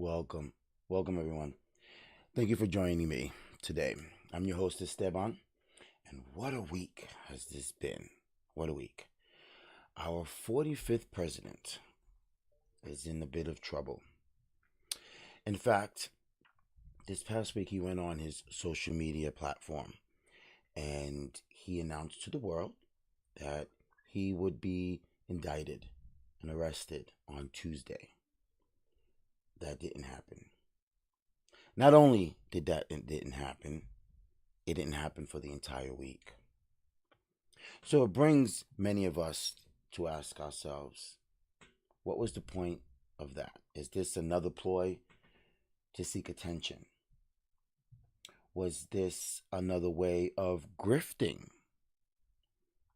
Welcome. Welcome, everyone. Thank you for joining me today. I'm your host, Esteban, and what a week has this been. What a week. Our 45th president is in a bit of trouble. In fact, this past week he went on his social media platform and he announced to the world that he would be indicted and arrested on Tuesday. That didn't happen. Not only did that it didn't happen for the entire week. So it brings many of us to ask ourselves, what was the point of that? Is this another ploy to seek attention? Was this another way of grifting?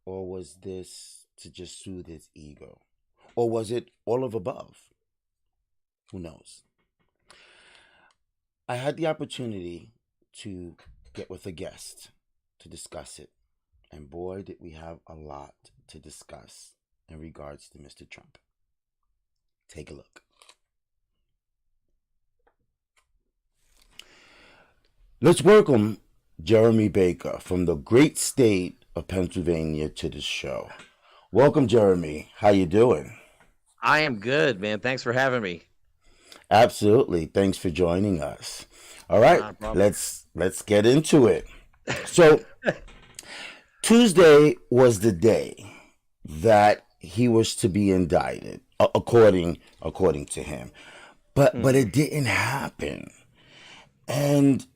Or was this to just soothe his ego? Or was it all of above? Who knows? I had the opportunity to get with a guest to discuss it. And boy, did we have a lot to discuss in regards to Mr. Trump. Take a look. Let's welcome Jeremy Baker from the great state of Pennsylvania to the show. Welcome, Jeremy. How you doing? I am good, man. Thanks for having me. Absolutely. Thanks for joining us. All right, Not a problem. let's get into it. So Tuesday was the day that he was to be indicted, according to him. But it didn't happen. And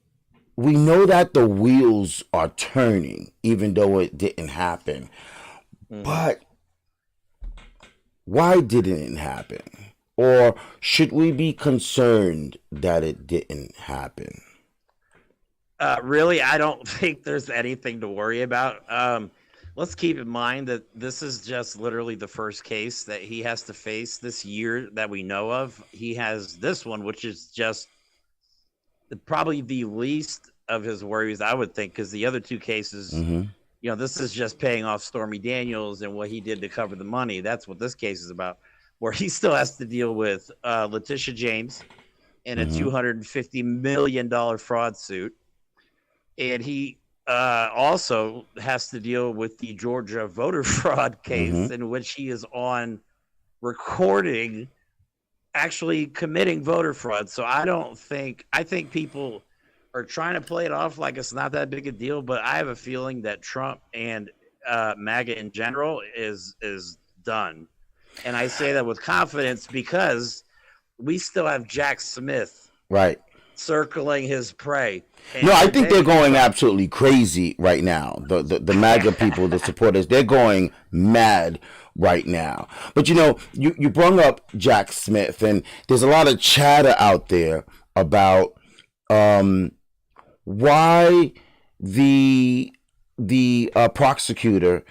we know that the wheels are turning, even though it didn't happen. But why didn't it happen? Or should we be concerned that it didn't happen? Really, I don't think there's anything to worry about. Let's keep in mind that this is just literally the first case that he has to face this year that we know of. He has this one, which is just probably the least of his worries, I would think, because the other two cases, this is just paying off Stormy Daniels and what he did to cover the money. That's what this case is about, where he still has to deal with Letitia James in a $250 million fraud suit. And he also has to deal with the Georgia voter fraud case in which he is on recording actually committing voter fraud. So I think people are trying to play it off like it's not that big a deal, but I have a feeling that Trump and MAGA in general is done. And I say that with confidence because we still have Jack Smith circling his prey. No, I think they're going absolutely crazy right now. The MAGA people, the supporters, they're going mad right now. But you brought up Jack Smith, and there's a lot of chatter out there about why the prosecutor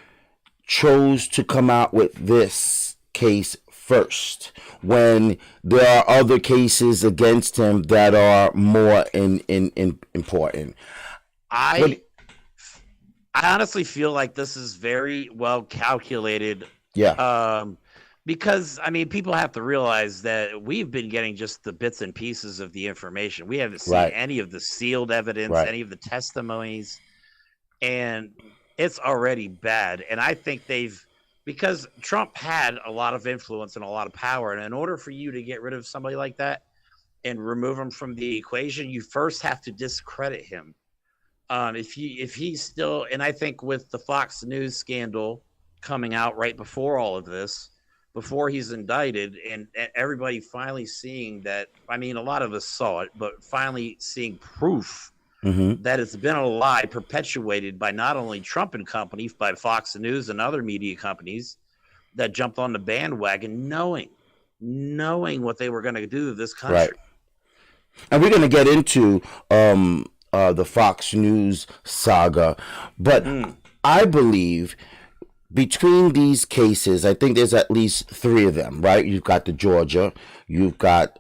chose to come out with this case first when there are other cases against him that are more important. I honestly feel like this is very well calculated. Because people have to realize that we've been getting just the bits and pieces of the information. We haven't seen any of the sealed evidence, any of the testimonies, and it's already bad. And I think because Trump had a lot of influence and a lot of power, and in order for you to get rid of somebody like that and remove him from the equation, you first have to discredit him. If he's still, and I think with the Fox News scandal coming out right before all of this, before he's indicted, and everybody finally seeing that, a lot of us saw it, but finally seeing proof that it's been a lie perpetuated by not only Trump and company, by Fox News and other media companies that jumped on the bandwagon knowing what they were going to do to this country. And we're going to get into the Fox News saga, but I believe between these cases, I think there's at least three of them, right? You've got the Georgia, you've got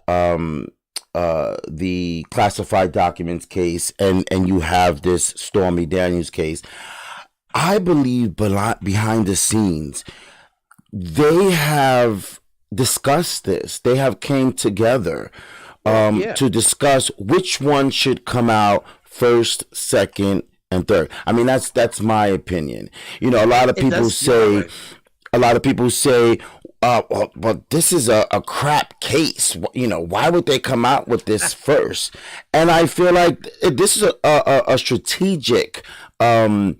the classified documents case, and you have this Stormy Daniels case. I believe behind the scenes, they have discussed this. They have came together Yeah, to discuss which one should come out first, second, and third. I mean, that's my opinion. You know, it does feel that way. a lot of people say, well, this is a crap case. You know, why would they come out with this first? And I feel like this is a strategic a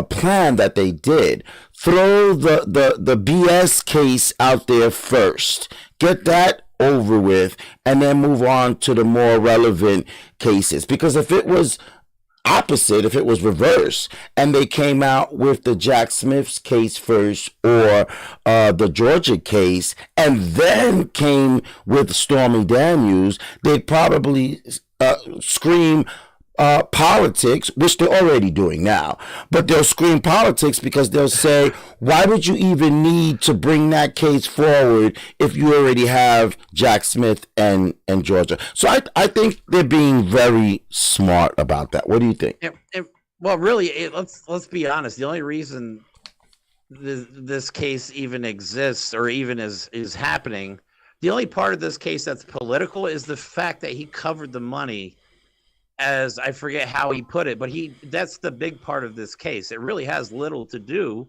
plan that they did. Throw the BS case out there first. Get that over with, and then move on to the more relevant cases. Because if it was opposite, if it was reverse, and they came out with the Jack Smith's case first, or the Georgia case, and then came with Stormy Daniels, they'd probably scream politics, which they're already doing now. But they'll scream politics because they'll say, why would you even need to bring that case forward if you already have Jack Smith and Georgia? So I think they're being very smart about that. What do you think? Well, really, let's be honest. The only reason this case even exists or even is happening, the only part of this case that's political is the fact that he covered the money, as I forget how he put it, but that's the big part of this case. It really has little to do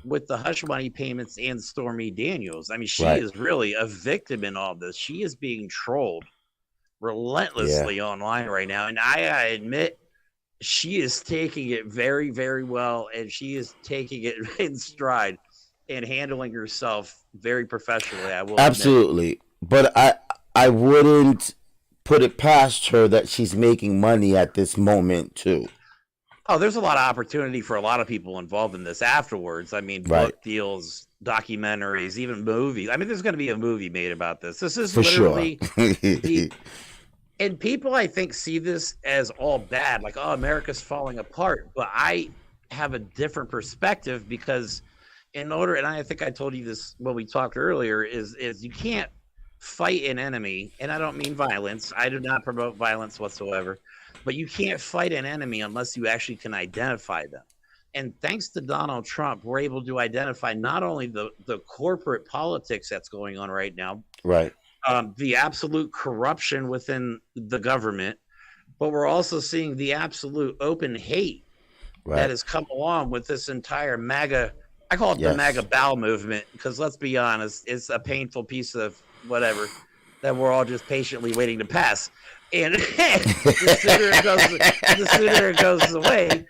with the hush money payments and Stormy Daniels. I mean, she is really a victim in all this. She is being trolled relentlessly online right now. And I admit, she is taking it very, very well, and she is taking it in stride and handling herself very professionally. I will absolutely admit. But I wouldn't put it past her that she's making money at this moment too. Oh, there's a lot of opportunity for a lot of people involved in this afterwards. I mean, book deals, documentaries, even movies. I mean, there's going to be a movie made about this. This is for literally sure. And people, I think, see this as all bad, like, oh, America's falling apart. But I have a different perspective because and I think I told you this when we talked earlier, is you can't fight an enemy, and I don't mean violence. I do not promote violence whatsoever, but you can't fight an enemy unless you actually can identify them. And thanks to Donald Trump, we're able to identify not only the corporate politics that's going on right now, the absolute corruption within the government, but we're also seeing the absolute open hate that has come along with this entire MAGA. I call it the MAGA bowel movement because let's be honest, it's a painful piece of whatever that we're all just patiently waiting to pass. And the sooner it goes away,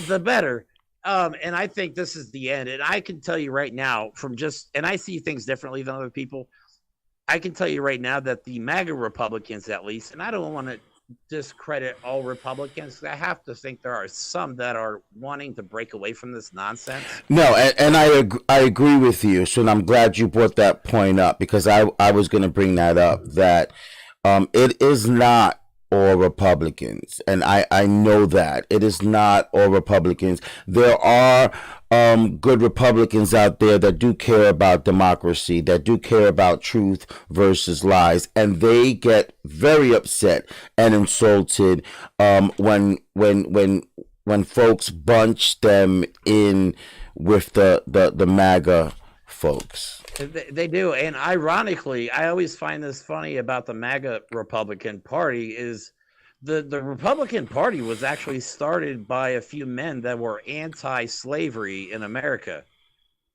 the better. And I think this is the end. And I can tell you right now and I see things differently than other people. I can tell you right now that the MAGA Republicans, at least, and I don't want to discredit all Republicans. I have to think there are some that are wanting to break away from this nonsense. No, and I agree with you. So I'm glad you brought that point up because I was going to bring that up, that it is not all Republicans, and I know that it is not all Republicans. There are good Republicans out there that do care about democracy, that do care about truth versus lies, and they get very upset and insulted when folks bunch them in with the MAGA folks. They do. And ironically, I always find this funny about the MAGA Republican Party is the Republican Party was actually started by a few men that were anti-slavery in America.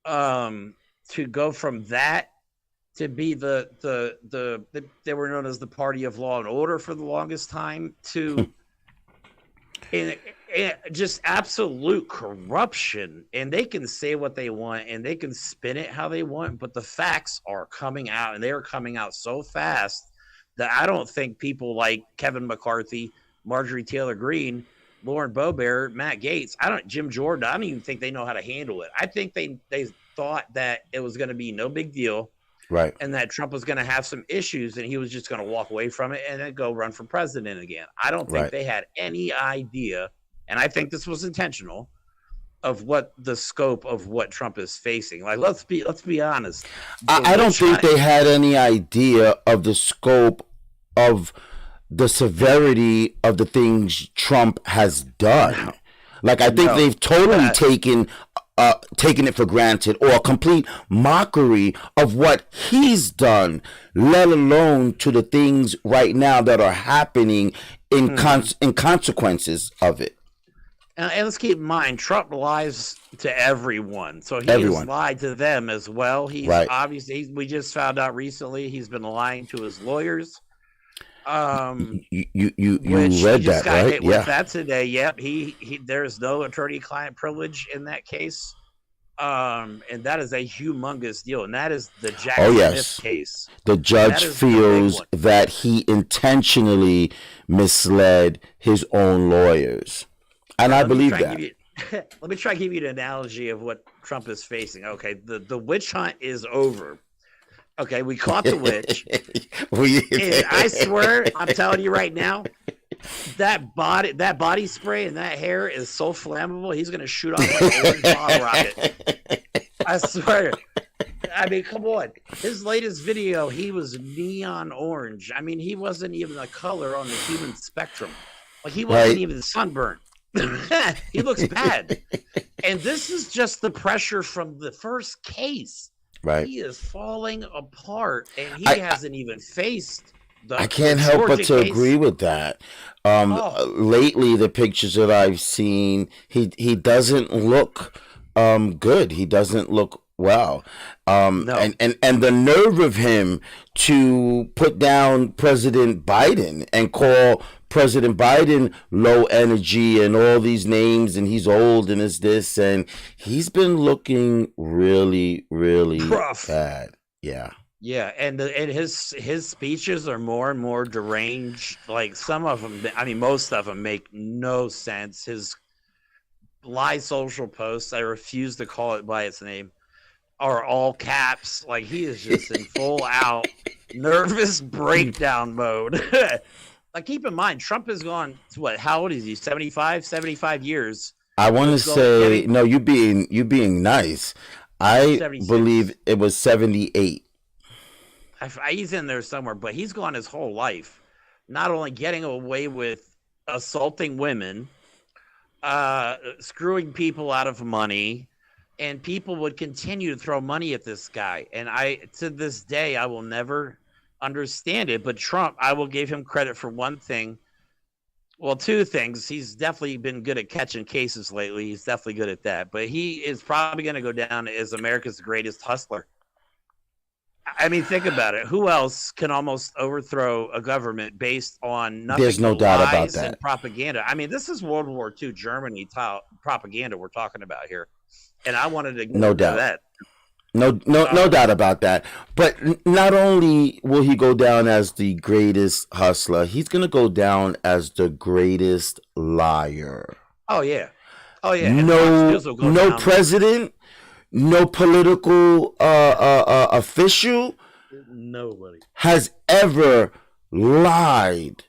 To go from that to be they were known as the Party of Law and Order for the longest time, to and just absolute corruption. And they can say what they want and they can spin it how they want, but the facts are coming out, and they are coming out so fast that I don't think people like Kevin McCarthy, Marjorie Taylor Greene, Lauren Boebert, Matt Gaetz, Jim Jordan, I don't even think they know how to handle it. I think they thought that it was going to be no big deal. Right. And that Trump was going to have some issues and he was just going to walk away from it and then go run for president again. I don't think they had any idea, and I think this was intentional, of what the scope of what Trump is facing. Like, let's be honest. I don't think they had any idea of the scope of the severity of the things Trump has done. Like, I think they've totally taken taking it for granted or a complete mockery of what he's done, let alone to the things right now that are happening in consequences of it. And let's keep in mind, Trump lies to everyone, so he has Everyone. lied to them as well. He's Right. obviously, we just found out recently he's been lying to his lawyers. You Which he read just that, got right? hit with that today. Yep, he there's no attorney-client privilege in that case. And that is a humongous deal, and that is the Jack Oh, Smith yes. case. The That judge is the big feels one. that he intentionally misled his own lawyers. And I Let me believe try and that. give you let me try and give you an analogy of what Trump is facing. Okay, the witch hunt is over. Okay, we caught the witch. And I swear, I'm telling you right now, that body spray and that hair is so flammable, he's gonna shoot off like an orange bottle rocket. I swear. I mean, come on. His latest video, he was neon orange. I mean, he wasn't even a color on the human spectrum. Like, he wasn't Right. even sunburned. He looks bad. And this is just the pressure from the first case. Right. He is falling apart, and he I- hasn't even faced the I can't the help but Georgia to case. agree with that. Oh. Lately, the pictures that I've seen, he doesn't look good. He doesn't look well. No. And the nerve of him to put down President Biden and call President Biden low energy and all these names, and he's old and is this, and he's been looking really, really Rough. bad. Yeah. Yeah, and his speeches are more and more deranged. Like, some of them, I mean, most of them make no sense. His live social posts, I refuse to call it by its name, are all caps. Like, he is just in full out nervous breakdown mode. Like, keep in mind, Trump has gone to what? How old is he? 75 years. I want to So, say getting- no. You being nice. I 76. believe it was 78. He's in there somewhere, but he's gone his whole life, not only getting away with assaulting women, screwing people out of money, and people would continue to throw money at this guy. And to this day, I will never understand it. But Trump, I will give him credit for one thing. Well, two things. He's definitely been good at catching cases lately. He's definitely good at that. But he is probably going to go down as America's greatest hustler. I mean, think about it. Who else can almost overthrow a government based on nothing? There's no doubt about lies that. and propaganda. I mean, this is World War II Germany propaganda we're talking about here, and I wanted to No doubt. that. No doubt about that. But not only will he go down as the greatest hustler, he's gonna go down as the greatest liar. Oh yeah, and No, Fox News will go no down. president, no political official Nobody. has ever lied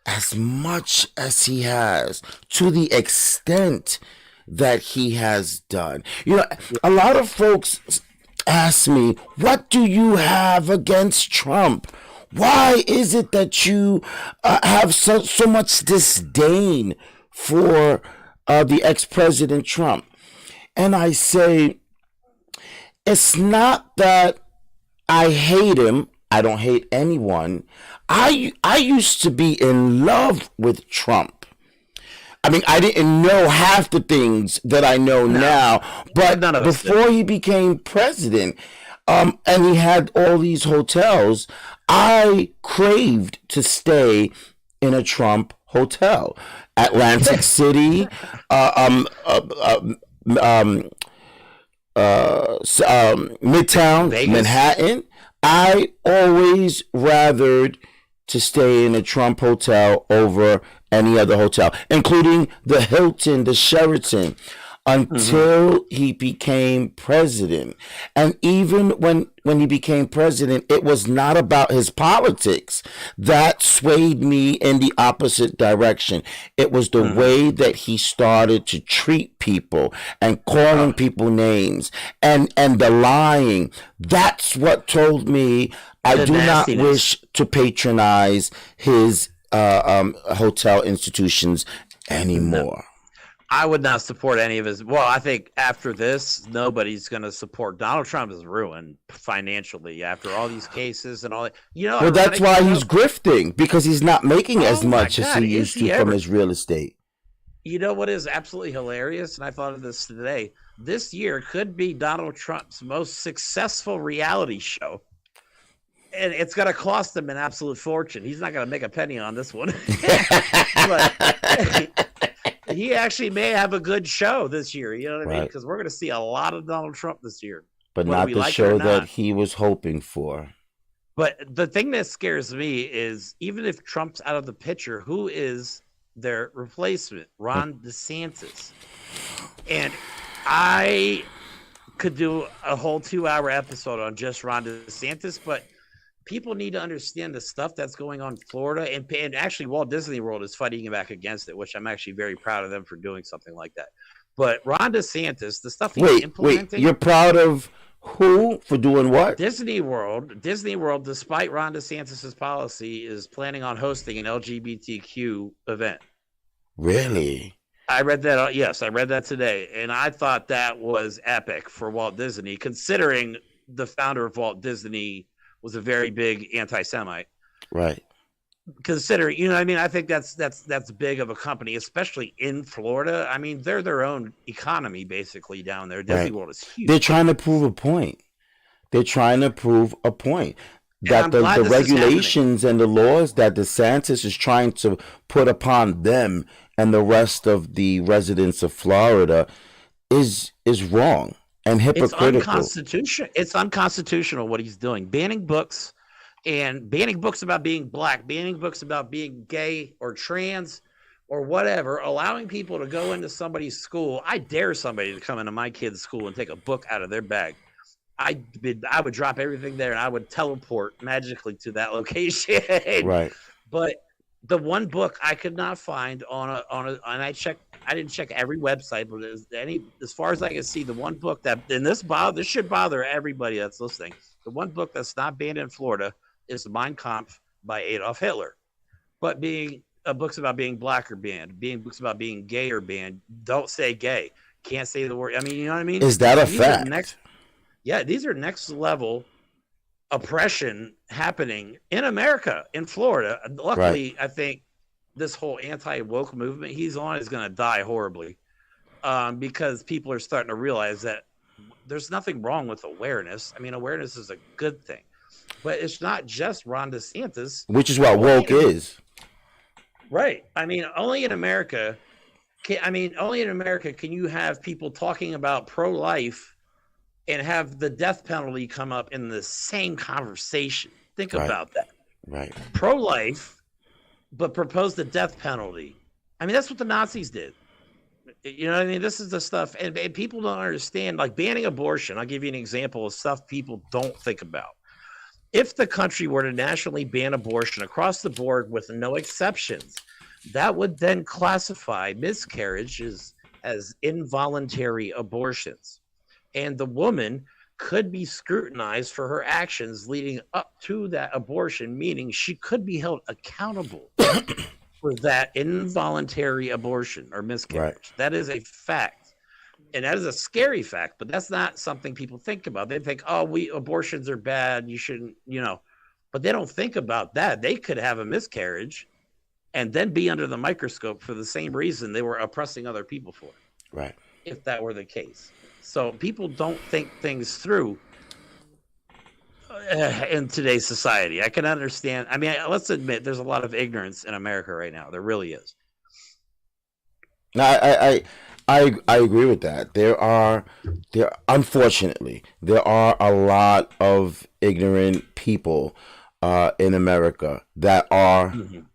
as much as he has, to the extent that he has done. You know, a lot of folks ask me, what do you have against Trump? Why is it that you have so much disdain for the ex-president Trump? And I say, it's not that I hate him. I don't hate anyone. I used to be in love with Trump. I mean, I didn't know half the things that I know now, but None of us did. before he became president, and he had all these hotels, I craved to stay in a Trump hotel. Atlantic City, Midtown, Vegas. Manhattan. I always rathered to stay in a Trump hotel over any other hotel, including the Hilton, the Sheraton, until he became president. And even when he became president, it was not about his politics. That swayed me in the opposite direction. It was the way that he started to treat people and calling people names and the lying. That's what told me I The do not nastiness. wish to patronize his hotel institutions anymore. I would not support any of his. Well, I think after this, nobody's going to support Donald Trump. Is ruined financially after all these cases and all that. Well, that's why he's up. grifting, because he's not making as Oh my much as God, he is used to he from ever? his real estate. You know what is absolutely hilarious? And I thought of this today. This year could be Donald Trump's most successful reality show. And it's going to cost him an absolute fortune. He's not going to make a penny on this one. But he actually may have a good show this year. You know what I mean? Because we're going to see a lot of Donald Trump this year. But not the show that he was hoping for. But the thing that scares me is, even if Trump's out of the picture, who is their replacement? Ron DeSantis. And I could do a whole 2-hour episode on just Ron DeSantis, but people need to understand the stuff that's going on in Florida. And actually, Walt Disney World is fighting back against it, which I'm actually very proud of them for doing something like that. But Ron DeSantis, the stuff he's implementing. Wait, you're proud of who for doing what? Disney World, despite Ron DeSantis' policy, is planning on hosting an LGBTQ event. Really? I read that. Yes, I read that today. And I thought that was epic for Walt Disney, considering the founder of Walt Disney was a very big anti-Semite. Right. Considering, you know what I mean? I think that's big of a company, especially in Florida. I mean, they're their own economy basically down there. Disney World is huge. They're trying to prove a point. That the regulations and the laws that DeSantis is trying to put upon them and the rest of the residents of Florida is wrong and hypocritical. It's unconstitutional what he's doing. Banning books about being black, banning books about being gay or trans or whatever, allowing people to go into somebody's school. I dare somebody to come into my kid's school and take a book out of their bag. I would drop everything there and I would teleport magically to that location. Right. But the one book I could not find and I didn't check every website, but as far as I can see, the one book this should bother everybody that's listening. The one book that's not banned in Florida is Mein Kampf by Adolf Hitler. But books about being black are banned. Books about being gay are banned. Don't say gay. Can't say the word. I mean, you know what I mean? Is that a fact? These are next level oppression happening in America, in Florida. Luckily, right. I think this whole anti-woke movement he's on is going to die horribly because people are starting to realize that there's nothing wrong with awareness. I mean, awareness is a good thing. But it's not just Ron DeSantis. Which is what woke is. Right. I mean, only in America can you have people talking about pro-life and have the death penalty come up in the same conversation. Think about that. Right. Pro-life, but propose the death penalty. I mean, that's what the Nazis did. You know what I mean? This is the stuff, and people don't understand, like banning abortion. I'll give you an example of stuff people don't think about. If the country were to nationally ban abortion across the board with no exceptions, that would then classify miscarriages as involuntary abortions. And the woman could be scrutinized for her actions leading up to that abortion, meaning she could be held accountable for that involuntary abortion or miscarriage. Right. That is a fact. And that is a scary fact, but that's not something people think about. They think, abortions are bad. You shouldn't, but they don't think about that. They could have a miscarriage and then be under the microscope for the same reason they were oppressing other people for. Right. If that were the case. So people don't think things through in today's society. I can understand. I mean, let's admit there's a lot of ignorance in America right now. There really is. No, I agree with that. Unfortunately, there are a lot of ignorant people in America that are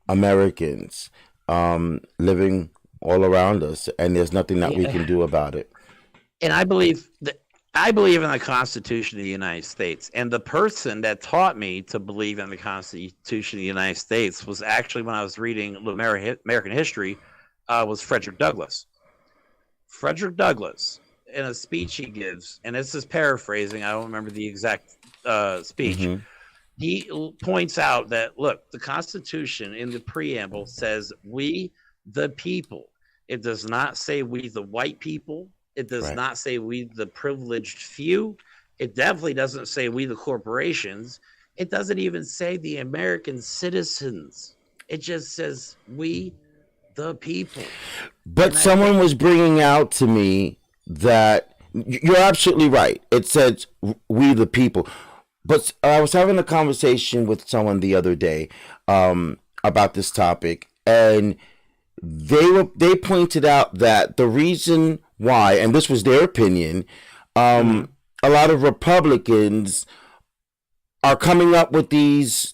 Americans living all around us, and there's nothing that we can do about it. And I believe in the Constitution of the United States. And the person that taught me to believe in the Constitution of the United States was actually, when I was reading American history, was Frederick Douglass. Frederick Douglass, in a speech he gives, and this is paraphrasing, I don't remember the exact speech, he points out that, look, the Constitution in the preamble says, we, the people, It does not say we the white people. It does Right. not say we the privileged few. It definitely doesn't say we the corporations. It doesn't even say the American citizens. It just says we the people. But And I someone think was bringing out to me that you're absolutely right. It says we the people. But I was having a conversation with someone the other day about this topic, and they pointed out that the reason why, and this was their opinion, mhm, a lot of Republicans are coming up with these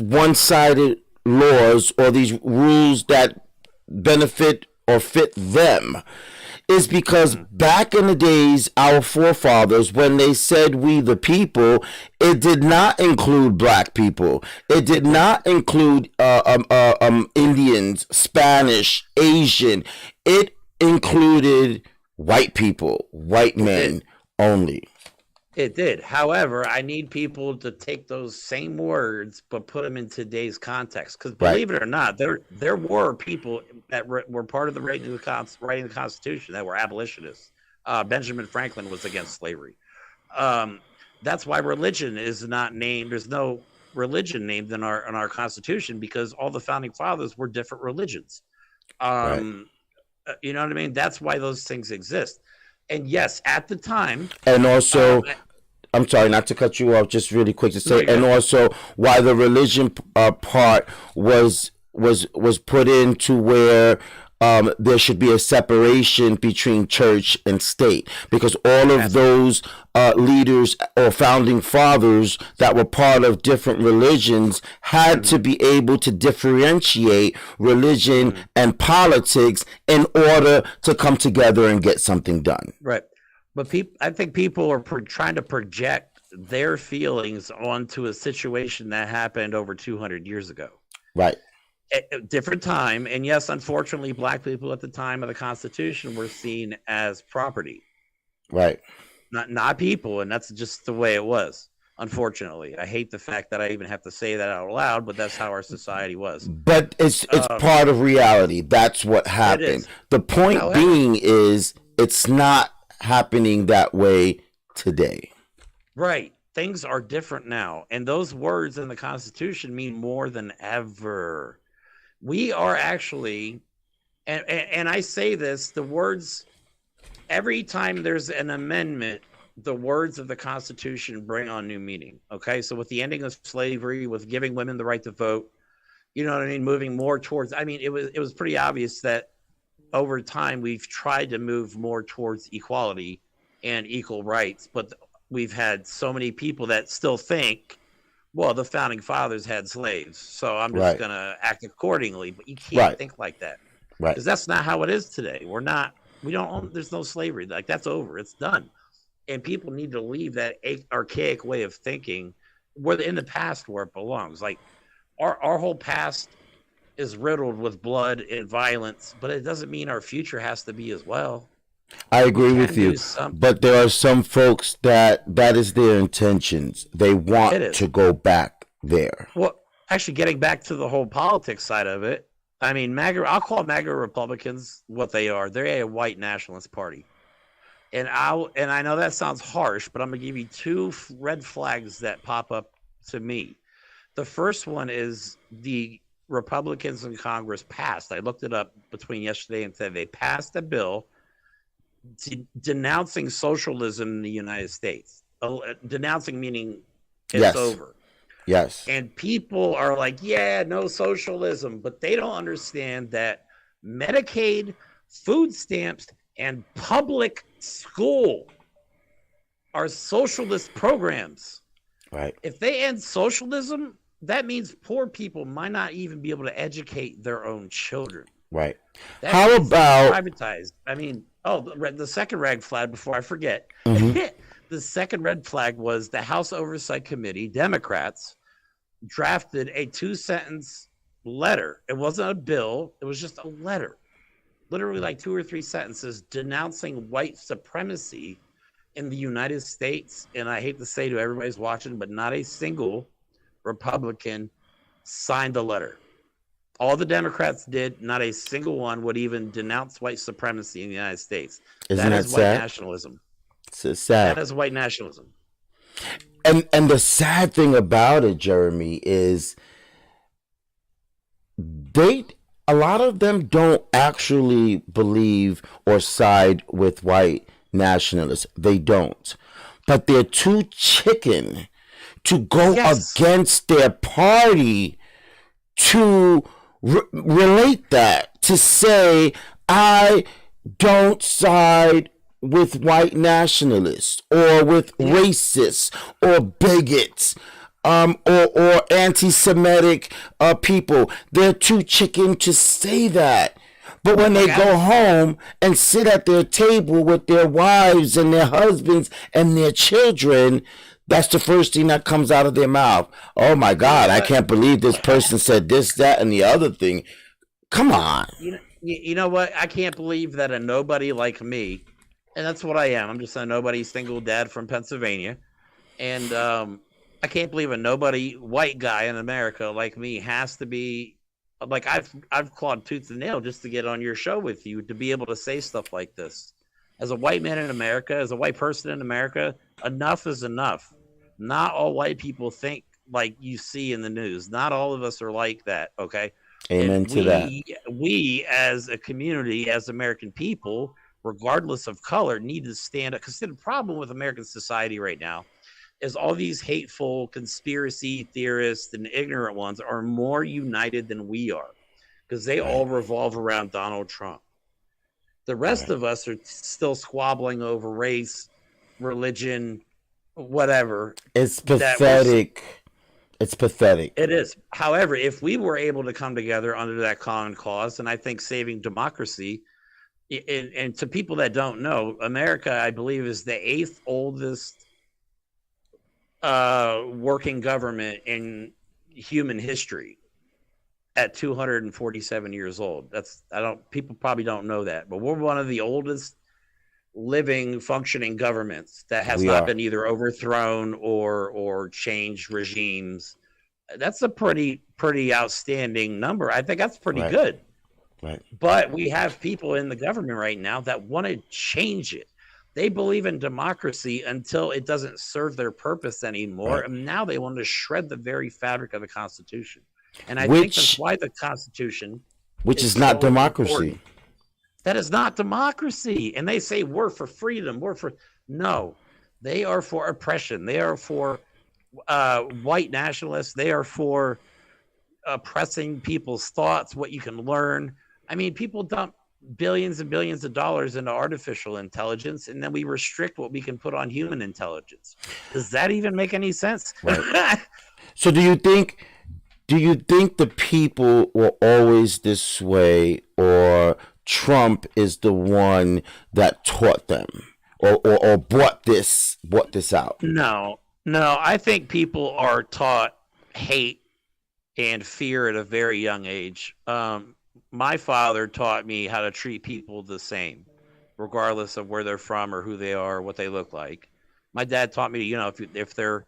one-sided laws or these rules that benefit or fit them is because mhm, back in the days, our forefathers, when they said we the people, it did not include black people. It did it didn't. not include Indians, Spanish, Asian. It included white people, white It did. men only. It did. However, I need people to take those same words but put them in today's context. Because Right, believe it or not, there were people that were part of the writing of the Constitution that were abolitionists. Benjamin Franklin was against slavery. Um, that's why religion is not named. There's no religion named in our Constitution because all the founding fathers were different religions. right. Um, you know what I mean? That's why those things exist. And yes, at the time, And um, also, I'm sorry not to cut you off, just really quick to no, say, you're and good. also why the religion part was put into where there should be a separation between church and state, because all of Has to. those leaders or founding fathers that were part of different religions had to Mhm, be able to differentiate religion mhm. and politics in order to come together and get something done. Right. But people, I think people are trying to project their feelings onto a situation that happened over 200 years ago. Right, A different time. And yes, unfortunately, black people at the time of the Constitution were seen as property, right. not people. And that's just the way it was. Unfortunately, I hate the fact that I even have to say that out loud, but that's how our society was. But it's Um, part of reality. That's what it happened. is. The point However, being is it's not happening that way today. right. Things are different now. And those words in the Constitution mean more than ever. We are actually, and I say this, the words, every time there's an amendment, the words of the Constitution bring on new meaning. Okay. So with the ending of slavery, with giving women the right to vote, you know what I mean? Moving more towards, I mean, it was pretty obvious that over time we've tried to move more towards equality and equal rights, but we've had so many people that still think, well, the founding fathers had slaves, so I'm just Right, going to act accordingly. But you can't right, think like that right. because that's not how it is today. We don't own, there's no slavery. Like that's over. It's done. And people need to leave that archaic way of thinking where in the past where it belongs. Like our whole past is riddled with blood and violence, but it doesn't mean our future has to be as well. I We agree with can you. do something. But there are some folks that is their intentions. They want It to is. go back there. Well, actually, getting back to the whole politics side of it, I mean, MAGA, I'll call MAGA Republicans what they are. They're a white nationalist party. And I know that sounds harsh, but I'm gonna give you two red flags that pop up to me. The first one is the Republicans in Congress passed. I looked it up between yesterday and today. They passed a bill denouncing socialism in the United States. Denouncing meaning it's Yes, over. yes, And people are like, yeah, no socialism, but they don't understand that Medicaid, food stamps, and public school are socialist programs. right, If they end socialism, that means poor people might not even be able to educate their own children. right. That How means they're about privatized. I mean, oh, the second red flag before I forget. mhm, The second red flag was the House Oversight Committee, Democrats, drafted a 2-sentence letter. It wasn't a bill, it was just a letter. Literally like 2 or 3 sentences denouncing white supremacy in the United States. And I hate to say to everybody's watching, but not a single Republican signed the letter. All the Democrats did, not a single one would even denounce white supremacy in the United States. Isn't That that is white sad? nationalism. It's That sad. is white nationalism. And the sad thing about it, Jeremy, is they a lot of them don't actually believe or side with white nationalists. They don't. But they're too chicken to go Yes. against their party to relate that, to say, I don't side with white nationalists or with Yeah. racists or bigots, or anti-Semitic people. They're too chicken to say that. But when they Like go home and sit at their table with their wives and their husbands and their children, that's the first thing that comes out of their mouth. Oh my you know God, I what? can't believe this person said this, that, and the other thing. Come on. You know what? I can't believe that a nobody like me, and that's what I am. I'm just a nobody single dad from Pennsylvania, and I can't believe a nobody white guy in America like me has to be like I've clawed tooth and nail just to get on your show with you to be able to say stuff like this. As a white man in America, as a white person in America, enough is enough. Not all white people think like you see in the news. Not all of us are like that. Okay, and Amen to that. we as a community, as American people, regardless of color, need to stand up. Because the problem with American society right now is all these hateful conspiracy theorists and ignorant ones are more united than we are because they Right. all revolve around Donald Trump. The rest Right. of us are still squabbling over race, religion, whatever. It's That we're pathetic. It's pathetic. It is. However, if we were able to come together under that common cause, and I think saving democracy, and to people that don't know, America, I believe, is the 8th oldest working government in human history at 247 years old. That's I don't people probably don't know that, but we're one of the oldest living functioning governments that has We not are. been either overthrown or changed regimes. That's a pretty outstanding number. I think that's pretty Right. good. Right. But we have people in the government right now that want to change it. They believe in democracy until it doesn't serve their purpose anymore. Right. And now they want to shred the very fabric of the Constitution. And I think that's Which why the Constitution which is is not so democracy. important. That is not democracy. And they say we're for freedom. We're for no. They are for oppression. They are for white nationalists. They are for oppressing people's thoughts, what you can learn. I mean, people dump billions and billions of dollars into artificial intelligence, and then we restrict what we can put on human intelligence. Does that even make any sense? Right. So do you think the people were always this way, or Trump is the one that taught them, or brought this out? No, no. I think people are taught hate and fear at a very young age. My father taught me how to treat people the same, regardless of where they're from or who they are, or what they look like. My dad taught me, if they're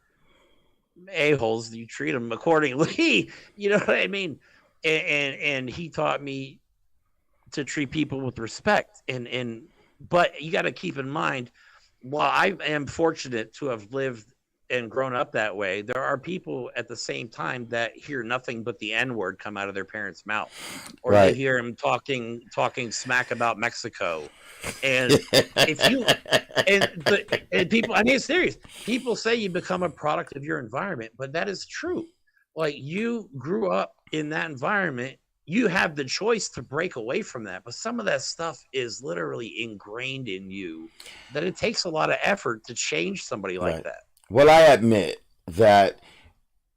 a-holes, you treat them accordingly. You know what I mean? And he taught me to treat people with respect. But you got to keep in mind, while I am fortunate to have lived and grown up that way, there are people at the same time that hear nothing but the N-word come out of their parents' mouth, or they Right. hear him talking smack about Mexico. And if you and people, I mean, it's serious. People say you become a product of your environment, but that is true. Like, you grew up in that environment, you have the choice to break away from that, but some of that stuff is literally ingrained in you that it takes a lot of effort to change somebody like Right. that. Well, I admit that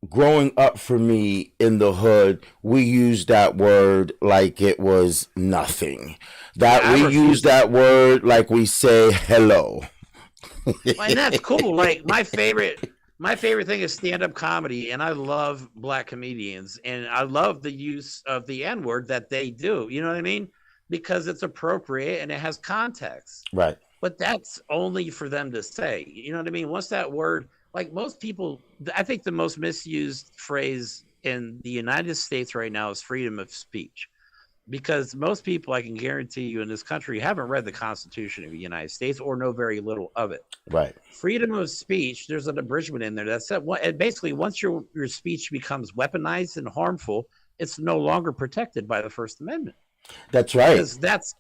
growing up for me in the hood, we used that word like it was nothing. That Yeah, I we use refuse to. that word like we say hello. And that's cool. Like, my favorite thing is stand-up comedy, and I love black comedians, and I love the use of the N-word that they do. You know what I mean? Because it's appropriate and it has context. Right. But that's only for them to say. You know what I mean? Once that word, like, most people, I think the most misused phrase in the United States right now is freedom of speech. Because most people, I can guarantee you, in this country haven't read the Constitution of the United States or know very little of it. Right. Freedom of speech, there's an abridgment in there that said, and basically, once your speech becomes weaponized and harmful, it's no longer protected by the First Amendment. That's right. Because that's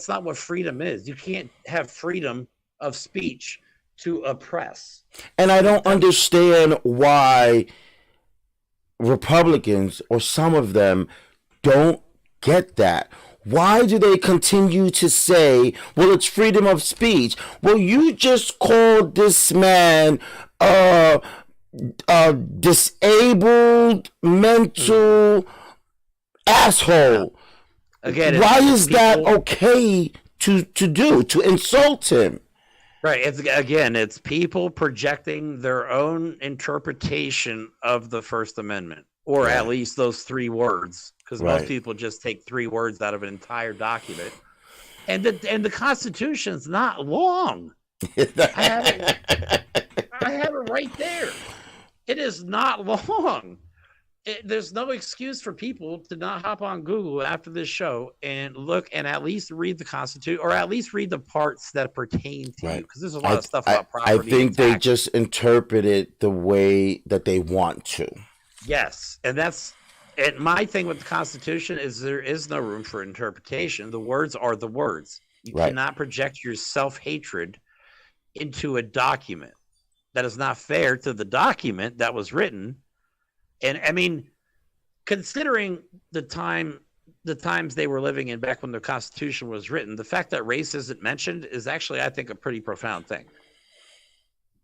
not what freedom is. You can't have freedom of speech to oppress. And I don't understand why Republicans, or some of them, don't get that. Why do they continue to say, well, it's freedom of speech? Well, you just called this man disabled mental asshole. Again, why is that okay to insult him? Right. It's people projecting their own interpretation of the First Amendment, or at least those 3 words, because most people just take 3 words out of an entire document. And the Constitution's not long. I have it right there. It is not long. There's no excuse for people to not hop on Google after this show and look and at least read the Constitution, or at least read the parts that pertain to you, because there's a lot of stuff about property. I think they just interpret it the way that they want to. Yes, and my thing with the Constitution is there is no room for interpretation. The words are the words. You cannot project your self-hatred into a document. That is not fair to the document that was written. And I mean, considering the times they were living in back when the Constitution was written, the fact that race isn't mentioned is actually, I think, a pretty profound thing.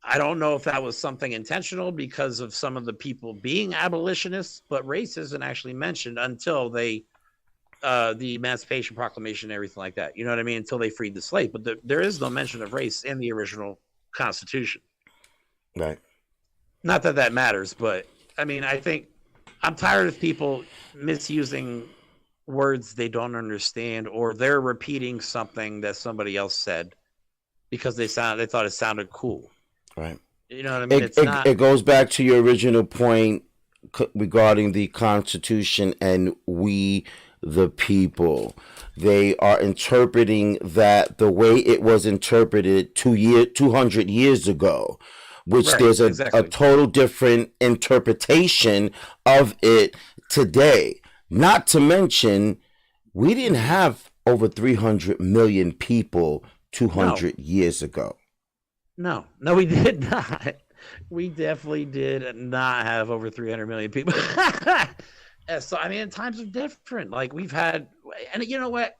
I don't know if that was something intentional because of some of the people being abolitionists, but race isn't actually mentioned until the Emancipation Proclamation and everything like that. You know what I mean? Until they freed the slave. But there is no mention of race in the original Constitution. Right. Not that that matters, but I mean, I think I'm tired of people misusing words they don't understand, or they're repeating something that somebody else said because they thought it sounded cool. Right. You know what I mean? It goes back to your original point regarding the Constitution and we the people. They are interpreting that the way it was interpreted 200 years ago, which there's a total different interpretation of it today. Not to mention, we didn't have over 300 million people 200 years ago. No, we did not. We definitely did not have over 300 million people. So, I mean, times are different. Like, we've had, and you know what?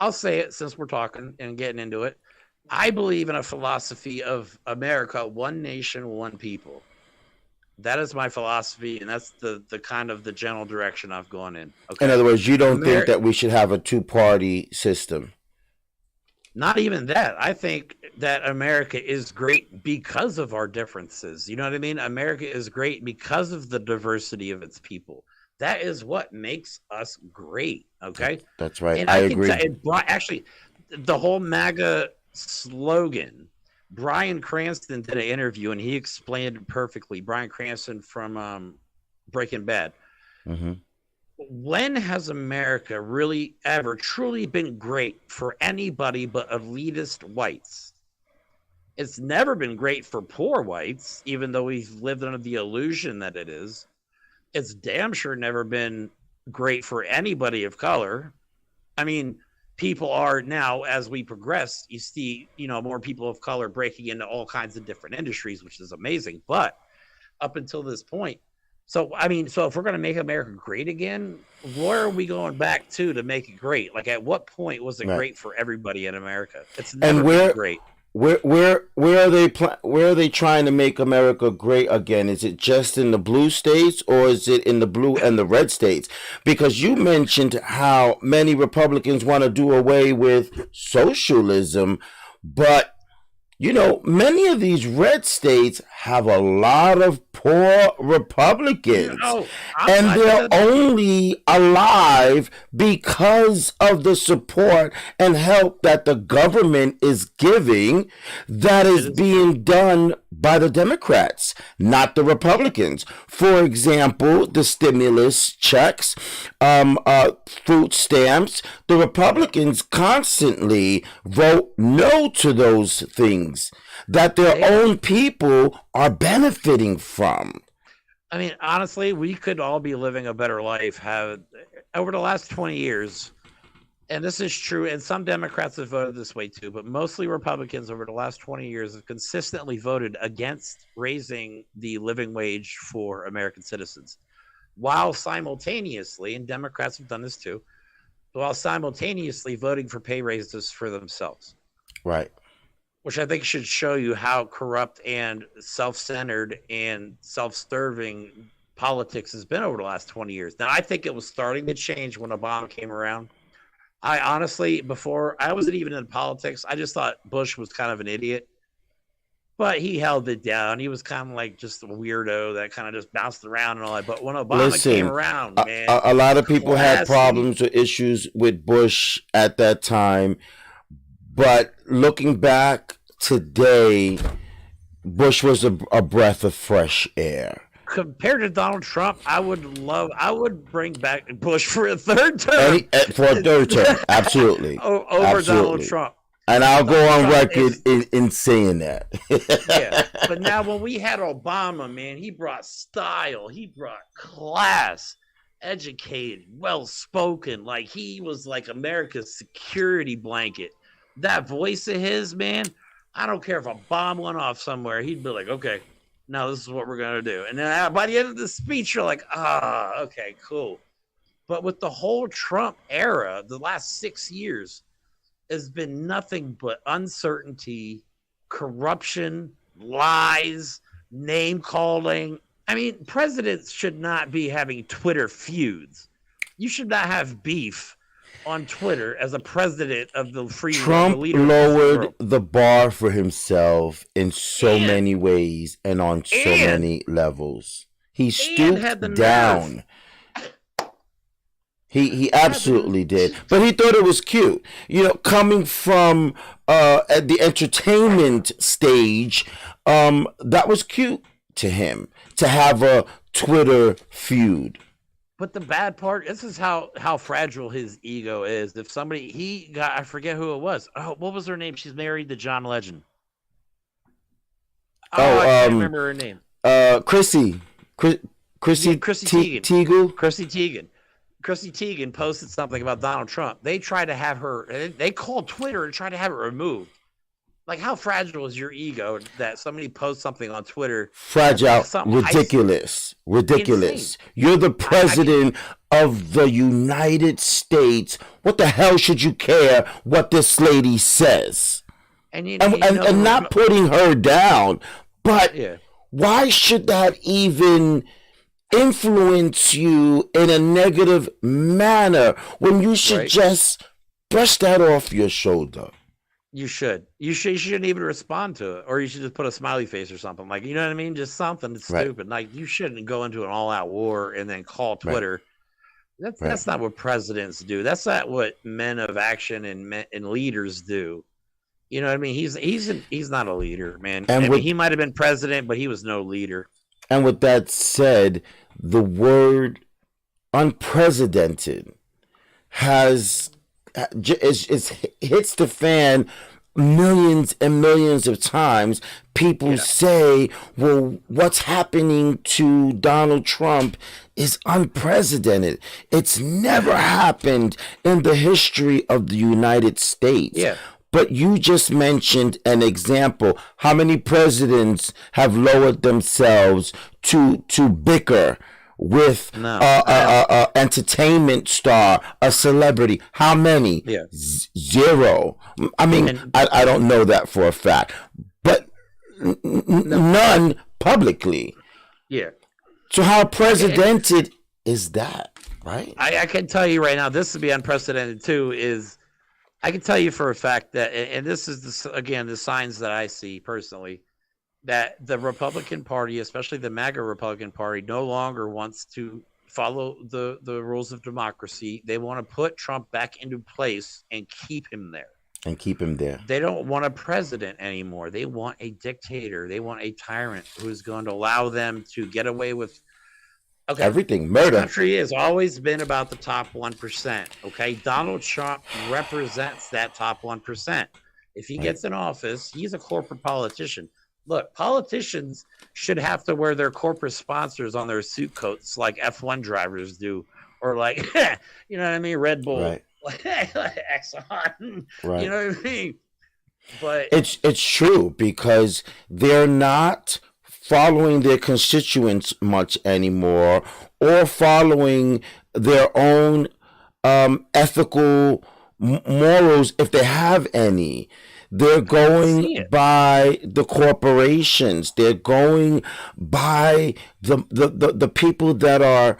I'll say it since we're talking and getting into it. I believe in a philosophy of America, one nation, one people. That is my philosophy, and that's the kind of the general direction I've gone in. Okay? In other words, you don't think that we should have a two-party system? Not even that. I think that America is great because of our differences. You know what I mean? America is great because of the diversity of its people. That is what makes us great. Okay? That's right. And I agree. Actually, the whole MAGA slogan, Bryan Cranston did an interview and he explained it perfectly. Bryan Cranston from Breaking Bad. Mm-hmm. When has America really ever truly been great for anybody but elitist whites? It's never been great for poor whites, even though we've lived under the illusion that it is. It's damn sure never been great for anybody of color. I mean, people are now, as we progress, you see, more people of color breaking into all kinds of different industries, which is amazing. But up until this point, so if we're going to make America great again, where are we going back to make it great? Like, at what point was it great for everybody in America? It's never been great. Where are they trying to make America great again? Is it just in the blue states, or is it in the blue and the red states? Because you mentioned how many Republicans want to do away with socialism, but many of these red states have a lot of poor Republicans. And they're only alive because of the support and help that the government is giving that is being done by the Democrats, not the Republicans. For example, the stimulus checks, food stamps. The Republicans constantly vote no to those things that their own people are benefiting from. I mean, honestly, we could all be living a better life over the last 20 years. And this is true, and some Democrats have voted this way too, but mostly Republicans over the last 20 years have consistently voted against raising the living wage for American citizens, while simultaneously, and Democrats have done this too, while simultaneously voting for pay raises for themselves. Right. Which I think should show you how corrupt and self-centered and self-serving politics has been over the last 20 years. Now, I think it was starting to change when Obama came around. I honestly, before I wasn't even in politics, I just thought Bush was kind of an idiot. But he held it down. He was kind of like just a weirdo that kind of just bounced around and all that. But when Obama came around, man, a lot of people had problems or issues with Bush at that time. But looking back today, Bush was a breath of fresh air. Compared to Donald Trump, I would bring back Bush for a third term. Absolutely. Over Absolutely. Donald Trump. And I'll go on record in saying that. Yeah. But now when we had Obama, man, he brought style. He brought class. Educated, well-spoken. Like, he was like America's security blanket. That voice of his, man, I don't care if a bomb went off somewhere, he'd be like, okay, now this is what we're going to do. And then by the end of the speech, you're like, okay, cool. But with the whole Trump era, the last 6 years has been nothing but uncertainty, corruption, lies, name calling. I mean, presidents should not be having Twitter feuds. You should not have beef on Twitter as a president of the free Trump lowered the bar for himself in so many ways and on so many levels. He stooped down. He absolutely did. But he thought it was cute. You know, coming from at the entertainment stage, that was cute to him to have a Twitter feud. But the bad part, this is how fragile his ego is. If somebody, I forget who it was. Oh, what was her name? She's married to John Legend. I can't remember her name. Chrissy Teigen. Chrissy Teigen posted something about Donald Trump. They tried to have her, they called Twitter and tried to have it removed. Like, how fragile is your ego that somebody posts something on Twitter? Fragile, ridiculous. Insane. You're the president of the United States. What the hell should you care what this lady says? And not putting her down, but why should that even influence you in a negative manner when you should just brush that off your shoulder? You should. You shouldn't even respond to it, or you should just put a smiley face or something. Like, you know what I mean? Just something that's stupid. Like, you shouldn't go into an all-out war and then call Twitter. That's not what presidents do. That's not what men of action and leaders do. You know what I mean? He's not a leader, man. He might have been president, but he was no leader. And with that said, the word unprecedented hits the fan millions and millions of times. People say, well, what's happening to Donald Trump is unprecedented. It's never happened in the history of the United States. Yeah. But you just mentioned an example. How many presidents have lowered themselves to bicker with entertainment star, a celebrity? How many? Zero. I mean, I don't know that for a fact, but none publicly. Yeah. So how precedented is that, right? I can tell you right now, this would be unprecedented too, I can tell you for a fact that, and this is, again, the signs that I see personally, that the Republican Party, especially the MAGA Republican Party, no longer wants to follow the rules of democracy. They want to put Trump back into place and keep him there. and keep him there. They don't want a president anymore. They want a dictator. They want a tyrant who's going to allow them to get away with. Okay, Everything, this murder. country has always been about the top 1%. Okay, Donald Trump represents that top 1%. If he gets in office, he's a corporate politician. Look, politicians should have to wear their corporate sponsors on their suit coats like F1 drivers do, or like, you know what I mean, Red Bull, Right. like Exxon, Right. you know what I mean? But It's true, because they're not following their constituents much anymore, or following their own ethical morals, if they have any. They're see going it. by the corporations. They're going by the people that are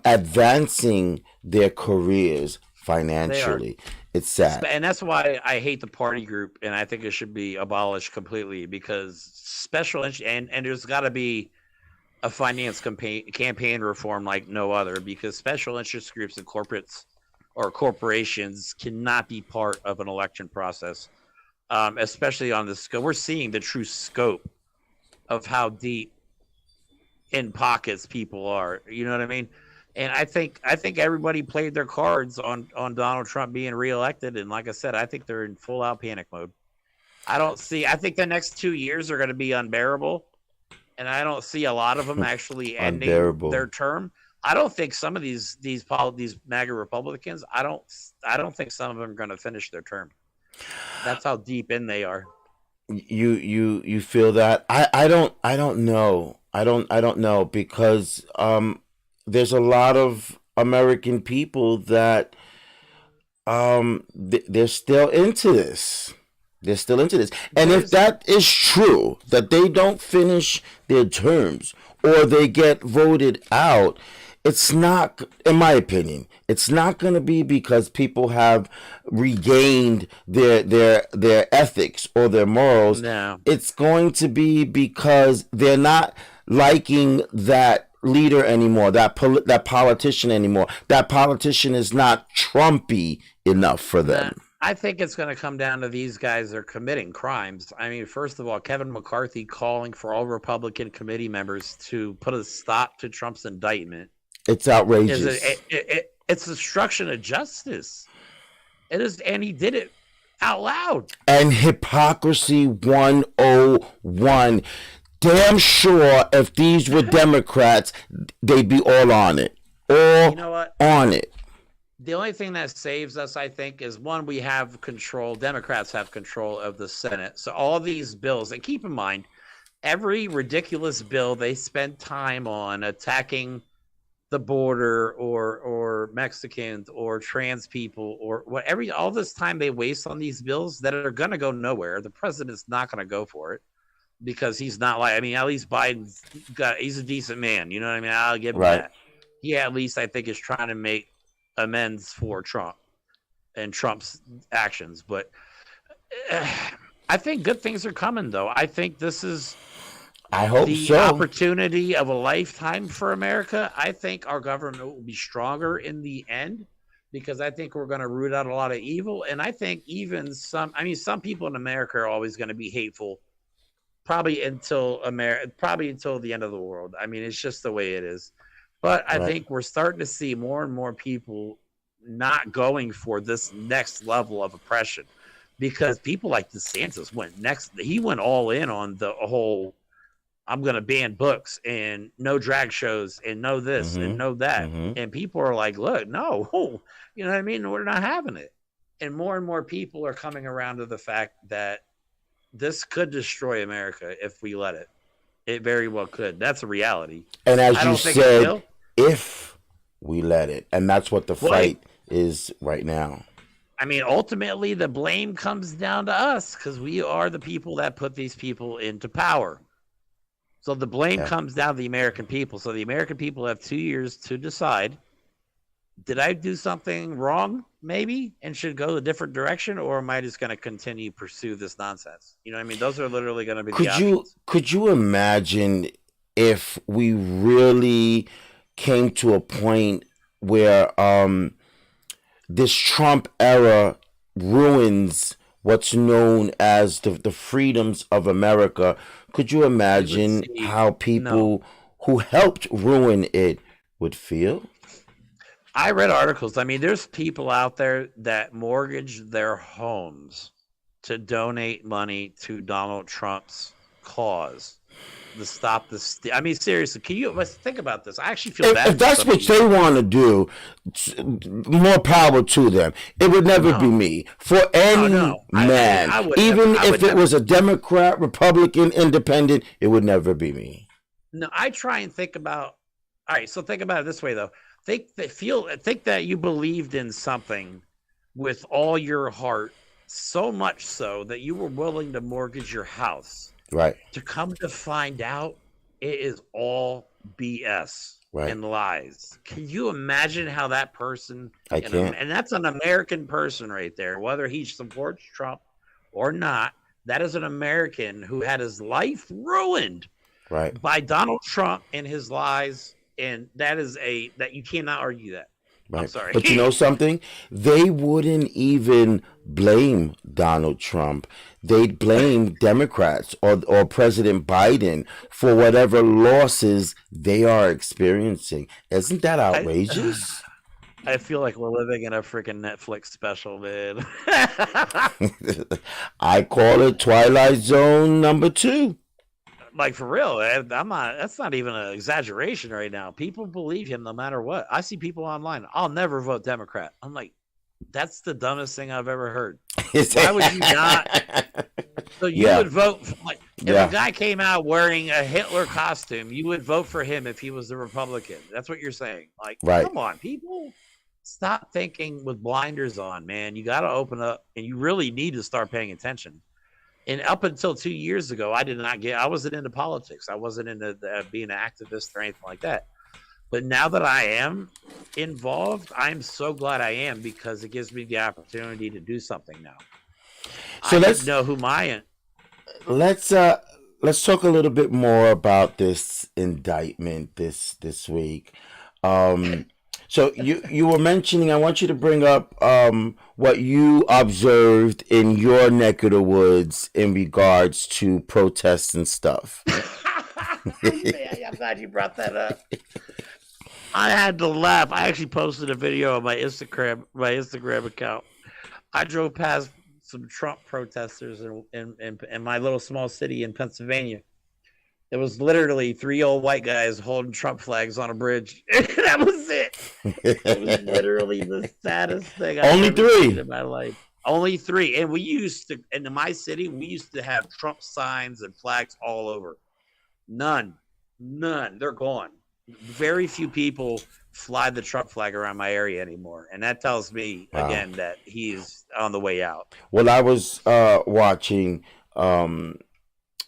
advancing their careers They are. financially. It's sad. And that's why I hate the party group, and I think it should be abolished completely, because and there's got to be a finance campaign reform like no other, because special interest groups and corporations cannot be part of an election process, especially on the scope. We're seeing the true scope of how deep in pockets people are. You know what I mean? And I think everybody played their cards on Donald Trump being reelected. And like I said, I think they're in full out panic mode. I think the next 2 years are going to be unbearable. And I don't see a lot of them actually ending Unbearable. their term. I don't think some of these MAGA Republicans, I don't think some of them are going to finish their term. That's how deep in they are. You feel that? I don't know. I don't know, because there's a lot of American people that they're still into this. They're still into this. And if that is true, that they don't finish their terms or they get voted out, it's not, in my opinion, it's not going to be because people have regained their ethics or their morals. No. It's going to be because they're not liking that leader anymore, that politician anymore. That politician is not Trumpy enough for them. I think it's going to come down to these guys are committing crimes. I mean, first of all, Kevin McCarthy calling for all Republican committee members to put a stop to Trump's indictment. It's outrageous. It's obstruction of justice. It is, and he did it out loud. And hypocrisy 101. Damn sure if these were Democrats, they'd be all on it. All You know what? on it. The only thing that saves us, I think, is one, we have control. Democrats have control of the Senate. So all these bills, and keep in mind, every ridiculous bill they spend time on attacking the border or Mexicans or trans people or whatever, all this time they waste on these bills that are going to go nowhere. The president's not going to go for it because he's not like, I mean, at least he's a decent man. You know what I mean? I'll give him that. He at least, I think, is trying to make amends for Trump and Trump's actions. But I think good things are coming, though. I think this is the opportunity of a lifetime for America. I think our government will be stronger in the end because I think we're going to root out a lot of evil. And I think even some people in America are always going to be hateful, probably until the end of the world. I mean, it's just the way it is. But I think we're starting to see more and more people not going for this next level of oppression because people like DeSantis he went all in on the whole, I'm going to ban books and no drag shows and no this and no that. And people are like, look, no, you know what I mean? We're not having it. And more people are coming around to the fact that this could destroy America if we let it. It very well could. That's a reality. And as you said, if we let it. And that's what the fight is right now. I mean, ultimately, the blame comes down to us because we are the people that put these people into power. So the blame comes down to the American people. So the American people have 2 years to decide, did I do something wrong, maybe, and should go a different direction, or am I just going to continue to pursue this nonsense? You know what I mean? Those are literally going to be the options. Could you imagine if we really came to a point where this Trump era ruins what's known as the freedoms of America, could you You would imagine see how no. people who helped ruin it would feel? I read articles. I mean, there's people out there that mortgage their homes to donate money to Donald Trump's cause to stop this. I mean, seriously, can you let's think about this? I actually feel If bad for that's some of what these they people. want to do, more power to them. It would never be No, me. For no, any no. man, I would never. even I if would it never. was a Democrat, Republican, Independent, it would never be me. No, I try and think about. All right, so think about it this way, though. Think that you believed in something with all your heart, so much so that you were willing to mortgage your house. Right, To come to find out, it is all BS right. and lies. Can you imagine how that person, I can't. and that's an American person right there, whether he supports Trump or not, that is an American who had his life ruined Right, by Donald Trump and his lies. And that you cannot argue that. I'm right. sorry. But you know something? They wouldn't even blame Donald Trump. They'd blame Democrats or President Biden for whatever losses they are experiencing. Isn't that I, outrageous? I feel like we're living in a freaking Netflix special, man. I call it Twilight Zone number 2. Like for real, I'm not. That's not even an exaggeration right now. People believe him no matter what. I see people online. I'll never vote Democrat. I'm like, that's the dumbest thing I've ever heard. Why would you not? So you Yeah, would vote for, like if a yeah, guy came out wearing a Hitler costume, you would vote for him if he was a Republican. That's what you're saying. Like, right. come on, people, stop thinking with blinders on, man. You got to open up, and you really need to start paying attention. And up until 2 years ago, I wasn't into politics. I wasn't into being an activist or anything like that. But now that I am involved, I'm so glad I am because it gives me the opportunity to do something now. So I know who my let's uh let's talk a little bit more about this indictment this week. Um, so you were mentioning. I want you to bring up what you observed in your neck of the woods in regards to protests and stuff. Man, I'm glad you brought that up. I had to laugh. I actually posted a video on my Instagram account. I drove past some Trump protesters in my little small city in Pennsylvania. It was literally 3 old white guys holding Trump flags on a bridge. That was it. It was literally the saddest thing I've Only ever seen three. in my life. Only 3. And in my city, we used to have Trump signs and flags all over. None. None. They're gone. Very few people fly the Trump flag around my area anymore. And that tells me, Wow. again, that he's on the way out. Well, I was watching um,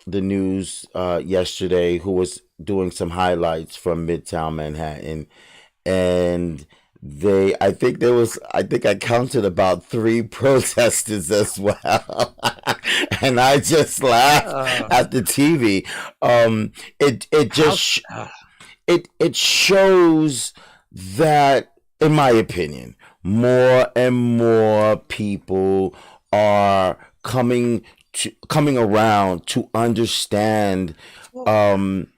the news yesterday, who was doing some highlights from Midtown Manhattan, and I think I counted about 3 protesters as well. And I just laughed Uh, at the TV. It how? just it shows that, in my opinion, more and more people are coming around to understand Well, um,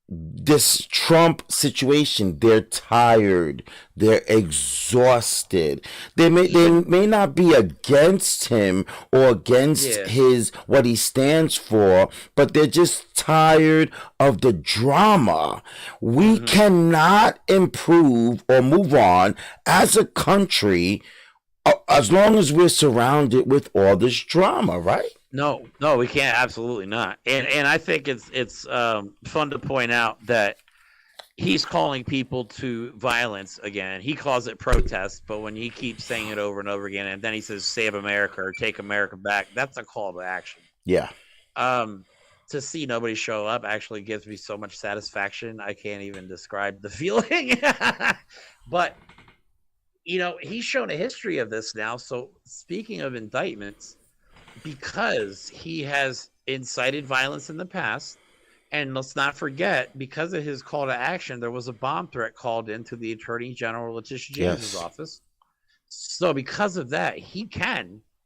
this Trump situation. They're tired. They're exhausted. They even, may not be against him or against yeah. his what he stands for, but they're just tired of the drama. We Hmm. cannot improve or move on as a country as long as we're surrounded with all this drama, right? No, no, we can't. Absolutely not. And I think it's fun to point out that he's calling people to violence again. He calls it protest, but when he keeps saying it over and over again, and then he says "Save America" or "Take America Back," that's a call to action. Yeah. Um, to see nobody show up actually gives me so much satisfaction. I can't even describe the feeling. But he's shown a history of this now. So speaking of indictments, because he has incited violence in the past. And let's not forget, because of his call to action, there was a bomb threat called into the Attorney General Letitia James's Yes. office. So because of that,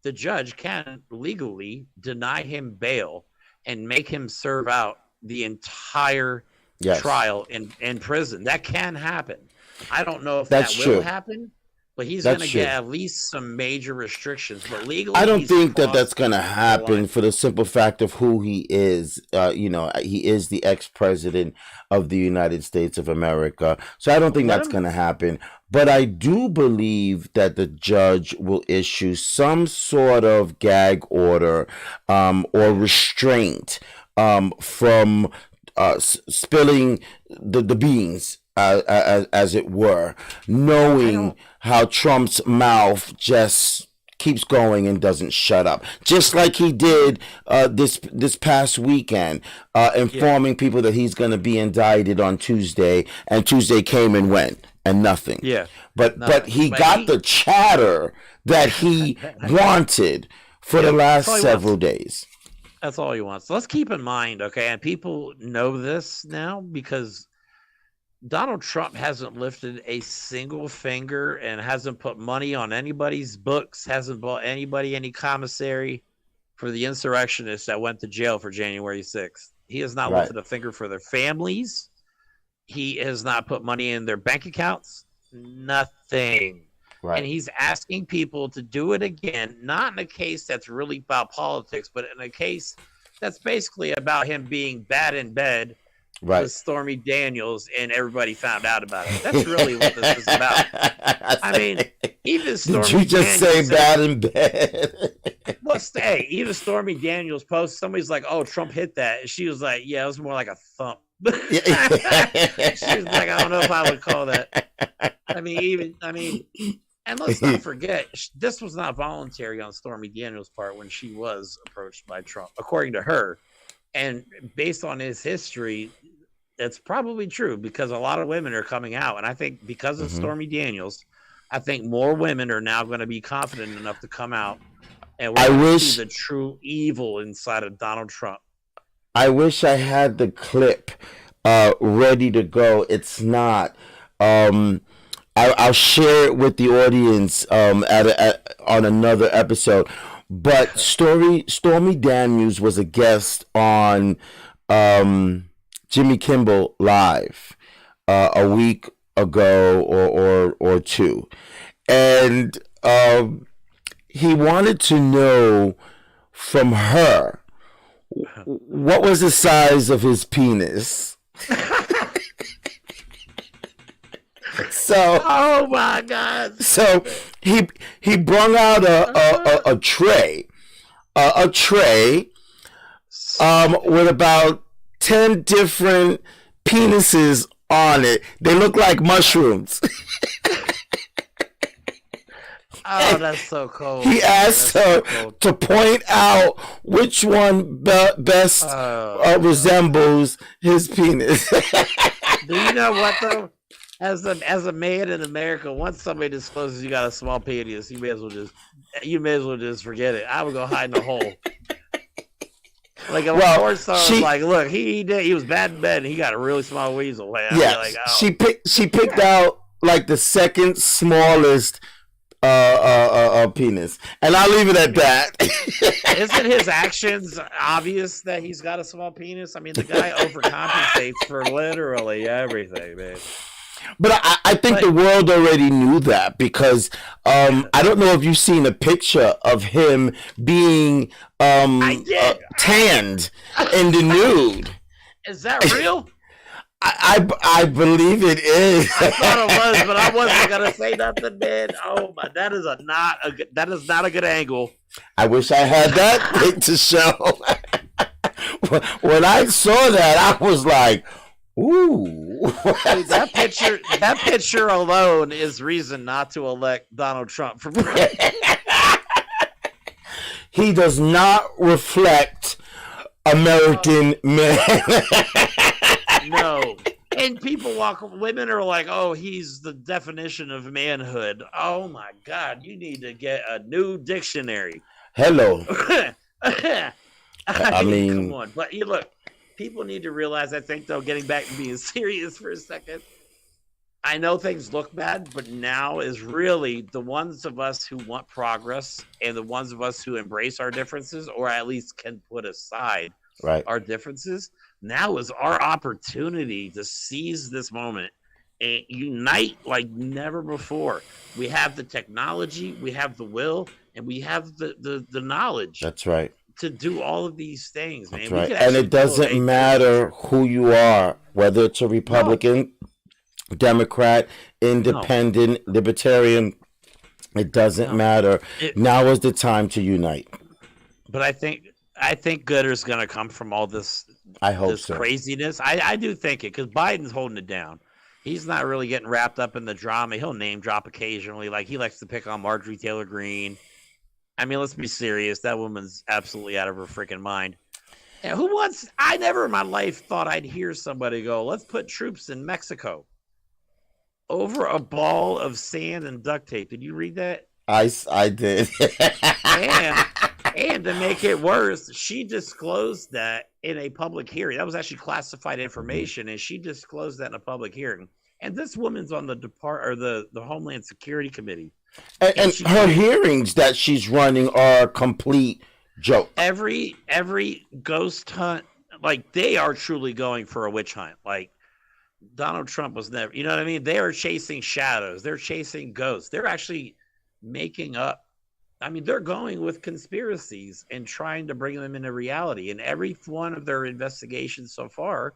the judge can legally deny him bail and make him serve out the entire Yes, trial in prison. That can happen. I don't know if that's that will true. happen, but he's going That's to get true. at least some major restrictions. But I legally, don't he's think that crossed that's going to the line. happen for the simple fact of who he is. He is the ex-president of the United States of America. So I don't think Let that's him. going to happen. But I do believe that the judge will issue some sort of gag order or Yeah. restraint from spilling the beans, as it were, I knowing don't. how Trump's mouth just keeps going and doesn't shut up, just like he did this past weekend, Yeah. informing people that he's going to be indicted on Tuesday, and Tuesday came and went and nothing. Yeah. But Nothing. he But got the chatter that he wanted for the yep. That's last all he several wants. days. That's all he wants. So let's keep in mind, okay, and people know this now because Donald Trump hasn't lifted a single finger and hasn't put money on anybody's books, hasn't bought anybody any commissary for the insurrectionists that went to jail for January 6th. He has not Right, lifted a finger for their families. He has not put money in their bank accounts. Nothing. And right, he's asking people to do it again, not in a case that's really about politics, but in a case that's basically about him being bad in bed right. with Stormy Daniels and everybody found out about it. That's really what this is about. I mean, even Did you Stormy just say Daniels said, bad in bed? hey, even Stormy Daniels post, somebody's like, oh, Trump hit that. And she was like, yeah, it was more like a thump. She was like, I don't know if I would call that. And let's not forget, this was not voluntary on Stormy Daniels' part when she was approached by Trump, according to her. And based on his history, it's probably true because a lot of women are coming out. And I think because of Mhm. Stormy Daniels, I think more women are now going to be confident enough to come out. And we're I going to see wish the true evil inside of Donald Trump. I wish I had the clip ready to go. It's not. Um, I'll share it with the audience on another episode. But Stormy Daniels was a guest on Jimmy Kimmel Live a week ago or two, and he wanted to know from her what was the size of his penis. So Oh my God. so he brung out a tray, a tray with about 10 different penises on it. They look like mushrooms. Oh, that's so cold. He asked That's so her cold. to point out which one best Oh, resembles his penis. do you know what though? As a man in America, once somebody discloses you got a small penis, you may as well just forget it. I would go hide in a hole. Like if a Well, porn star was she like, look, he was bad in bed and he got a really small weasel. Man, I'd be like, yes, oh, she picked out like the second smallest penis, and I'll leave it at that. isn't his actions obvious that he's got a small penis? I mean, the guy overcompensates for literally everything, man. But I think But the world already knew that because I don't know if you've seen a picture of him being I did. tanned in the nude. Is that real? I believe it is. I thought it was, but I wasn't gonna say nothing, man. Oh my, that is not a good angle. I wish I had that pic to show. When I saw that, I was like, "Ooh!" Dude, that picture alone is reason not to elect Donald Trump for president. He does not reflect American men. No. And women are like, oh, he's the definition of manhood. Oh my God, you need to get a new dictionary. Hello. I I mean, mean, come on. But you look, people need to realize, I think, though, getting back to being serious for a second, I know things look bad, but now is really the ones of us who want progress and the ones of us who embrace our differences, or at least can put aside Right. our differences. Now is our opportunity to seize this moment and unite like never before. We have the technology, we have the will, and we have the knowledge That's right. to do all of these things, That's man. We right. could And actually it build doesn't a better matter future. who you are, whether it's a No, Republican, Democrat, no, independent, libertarian. It doesn't no. matter. It, Now is the time to unite. but I think good is going to come from all I hope this so. craziness. I do think it because Biden's holding it down. He's not really getting wrapped up in the drama. He'll name drop occasionally, like he likes to pick on Marjorie Taylor Greene. I mean, let's be serious. That woman's absolutely out of her freaking mind. And who wants? I never in my life thought I'd hear somebody go, "Let's put troops in Mexico over a ball of sand and duct tape." Did you read that? I did. And and to make it worse, she disclosed that in a public hearing. That was actually classified information, and she disclosed that in a public hearing. And this woman's on the the Homeland Security Committee, and And she her can't. hearings that she's running are a complete joke. Every ghost hunt, like they are truly going for a witch hunt. Like Donald Trump was never, you know what I mean? They are chasing shadows. They're chasing ghosts. They're actually making up. I mean, they're going with conspiracies and trying to bring them into reality. And every one of their investigations so far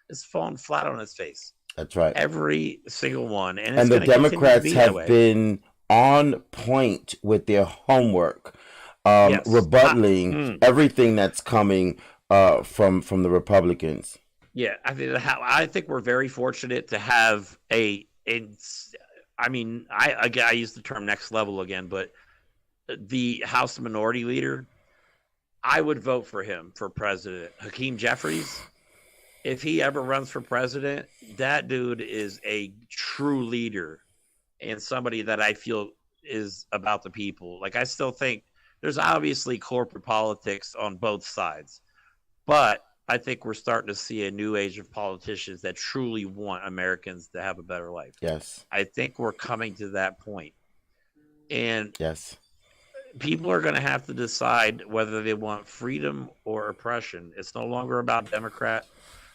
has fallen flat on its face. That's right. Every single one. And it's And the going to continue to Democrats be that have way. been on point with their homework, Yes. rebuttaling everything that's coming from the Republicans. Yeah. I think we're very fortunate to have I mean, I use the term next level again, but the House Minority Leader, I would vote for him for president. Hakeem Jeffries, if he ever runs for president, that dude is a true leader and somebody that I feel is about the people. Like, I still think there's obviously corporate politics on both sides, but I think we're starting to see a new age of politicians that truly want Americans to have a better life. Yes. I think we're coming to that point. And Yes. people are going to have to decide whether they want freedom or oppression. It's no longer about Democrat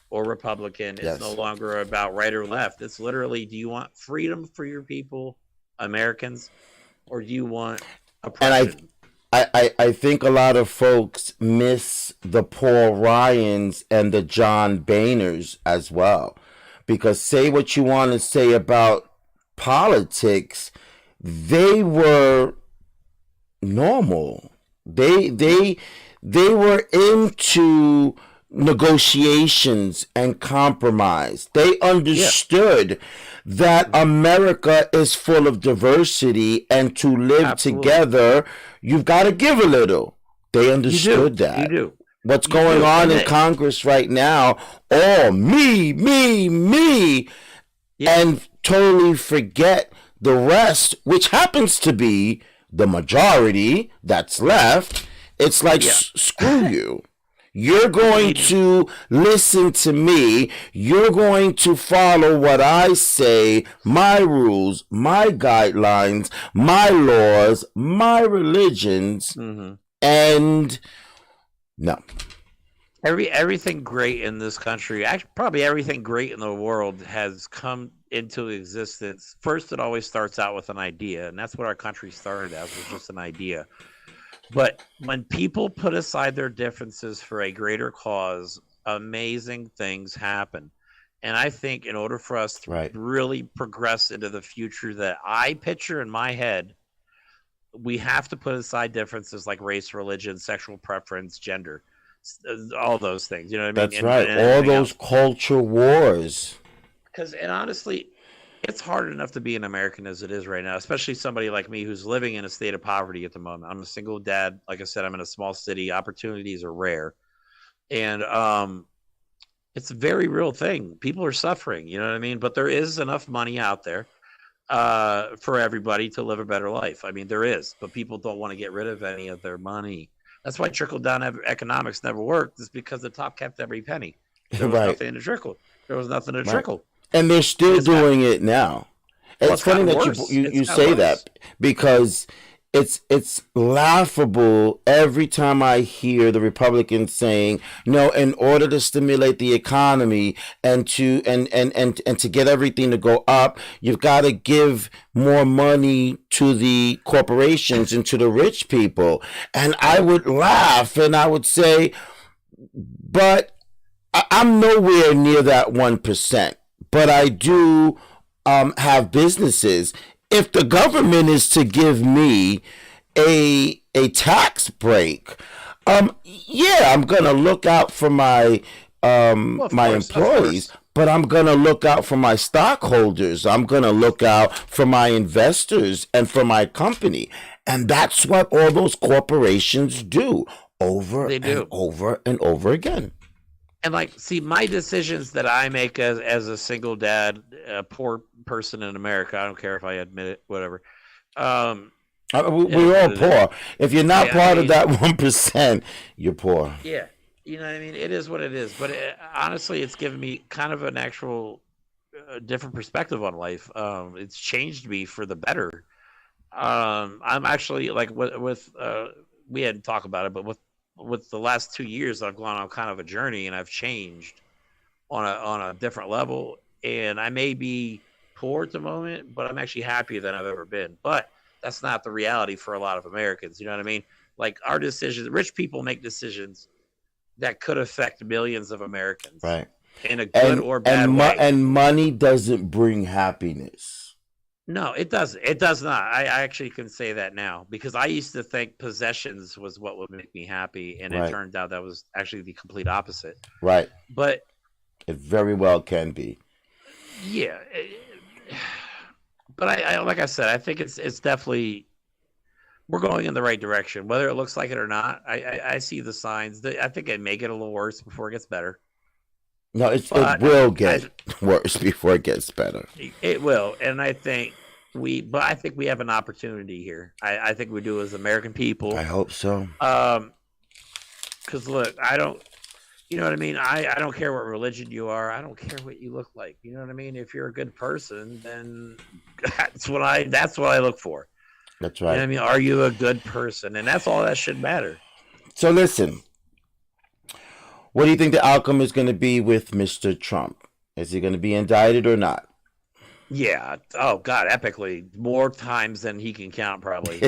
or Republican. It's no Yes. longer about right or left. It's literally, do you want freedom for your people, Americans, or do you want And oppression? I think a lot of folks miss the Paul Ryans and the John Boehners as well. Because say what you want to say about politics, they were normal. They were into negotiations and compromise. They Yeah, understood that America is full of diversity and to live absolutely. together, you've got to give a little. They You do. understood You that. do. What's You going do. on And in it, Congress right now, oh, me, yeah, and totally forget the rest, which happens to be the majority that's left. It's like, yeah. screw you. You're I going mean, to listen to me. You're going to follow what I say, my rules, my guidelines, my laws, my religions, mhm. and no. Everything great in this country, actually, probably everything great in the world has come into existence. First, it always starts out with an idea, and that's what our country started as, was just an idea. But when people put aside their differences for a greater cause, amazing things happen. And I think in order for us to Right. really progress into the future that I picture in my head, we have to put aside differences like race, religion, sexual preference, gender, all those things. You know what I mean? That's And right. All everything those else. culture wars. Because, and honestly, it's hard enough to be an American as it is right now, especially somebody like me who's living in a state of poverty at the moment. I'm a single dad. Like I said, I'm in a small city. Opportunities are rare. And it's a very real thing. People are suffering, you know what I mean? But there is enough money out there for everybody to live a better life. I mean, there is, but people don't want to get rid of any of their money. That's why trickle down economics never worked, is because the top kept every penny. There was Right. nothing to trickle. There was nothing to Right. trickle. And they're still It's got, doing it now. well, It's it's funny gotten that worse. you It's gotten say worse. that, because it's laughable every time I hear the Republicans saying, no, in order to stimulate the economy and to get everything to go up, you've got to give more money to the corporations and to the rich people. And I would laugh and I would say, but I'm nowhere near that 1%. But I do have businesses. If the government is to give me a tax break, yeah, I'm gonna look out for my Well, of my course, of employees, course. but I'm gonna look out for my stockholders. I'm gonna look out for my investors and for my company. And that's what all those corporations do over They and do. over and over again. And like, see, my decisions that I make as a single dad, a poor person in America, I don't care if I admit it, whatever. Um, it is We're what all it is. poor. If you're not I part of mean, that 1%, you're poor. yeah, you know what I mean. It is what it is. But honestly, it's given me kind of an actual different perspective on life. It's changed me for the better. I'm actually like we hadn't talked about it, but with the last 2 years, I've gone on kind of a journey and I've changed on a different level. And I may be poor at the moment, but I'm actually happier than I've ever been. But that's not the reality for a lot of Americans. You know what I mean? Like our decisions, rich people make decisions that could affect millions of Americans Right. in a good or bad way. And money doesn't bring happiness. No, it doesn't. It does not. I actually can say that now because I used to think possessions was what would make me happy, and it Right. turned out that was actually the complete opposite. Right. But It very well can be. yeah, but I like I said, I think it's definitely we're going in the right direction, whether it looks like it or not. I see the signs. I think it may get a little worse before it gets better, No, it but will I get worse before it gets better. it will, and I think we have an opportunity here. I think we do as American people. I hope so. Because look, I don't, you know what I mean. I don't care what religion you are. I don't care what you look like. You know what I mean. If you're a good person, then that's what I look for. That's You know what right. I mean. Are you a good person? And that's all that should matter. So listen, what do you think the outcome is going to be with Mr. Trump? Is he going to be indicted or not? Yeah. Oh God, epically more times than he can count, probably.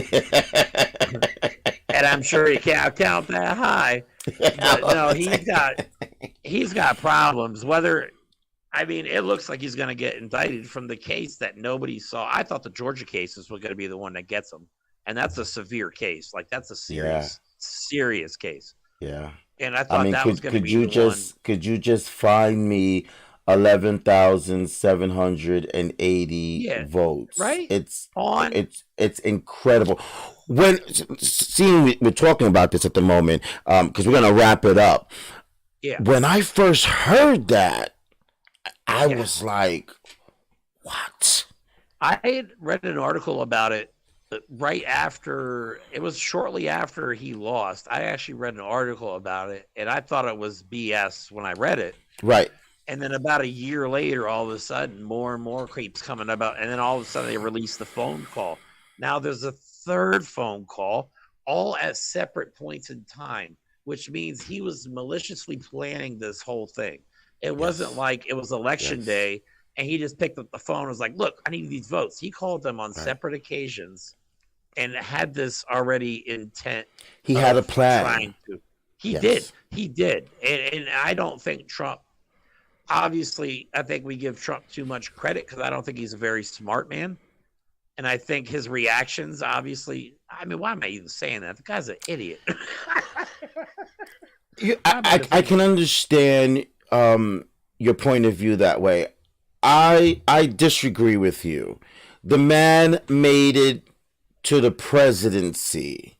And I'm sure he can't count that high. But no, he's got problems. Whether I mean, it looks like he's going to get indicted from the case that nobody saw. I thought the Georgia cases were going to be the one that gets him, and that's a severe case. Like that's a Yeah. serious case. Yeah. And I I thought mean, that was going to could be you the one. could you just find me 11,780 Yeah, votes? right on. It's incredible. When seeing we're talking about this at the moment, because we're gonna wrap it up. Yeah, When I first heard that, I yeah. was like, "What?" I had read an article about it right after it was shortly after he lost. I actually read an article about it, and I thought it was BS when I read it. Right. And then about a year later, all of a sudden, more and more keeps coming about. And then all of a sudden, they release the phone call. Now there's a third phone call, all at separate points in time, which means he was maliciously planning this whole thing. It wasn't Yes. like it was election Yes. day and he just picked up the phone and was like, look, I need these votes. He called them on Right. separate occasions and had this already intent He had a of plan. trying to. He Yes. did. He did. And I don't think Trump. Obviously, I think we give Trump too much credit because I don't think he's a very smart man. And I think his reactions, obviously, I mean, why am I even saying that? The guy's an idiot. I can understand your point of view that way. I disagree with you. The man made it to the presidency.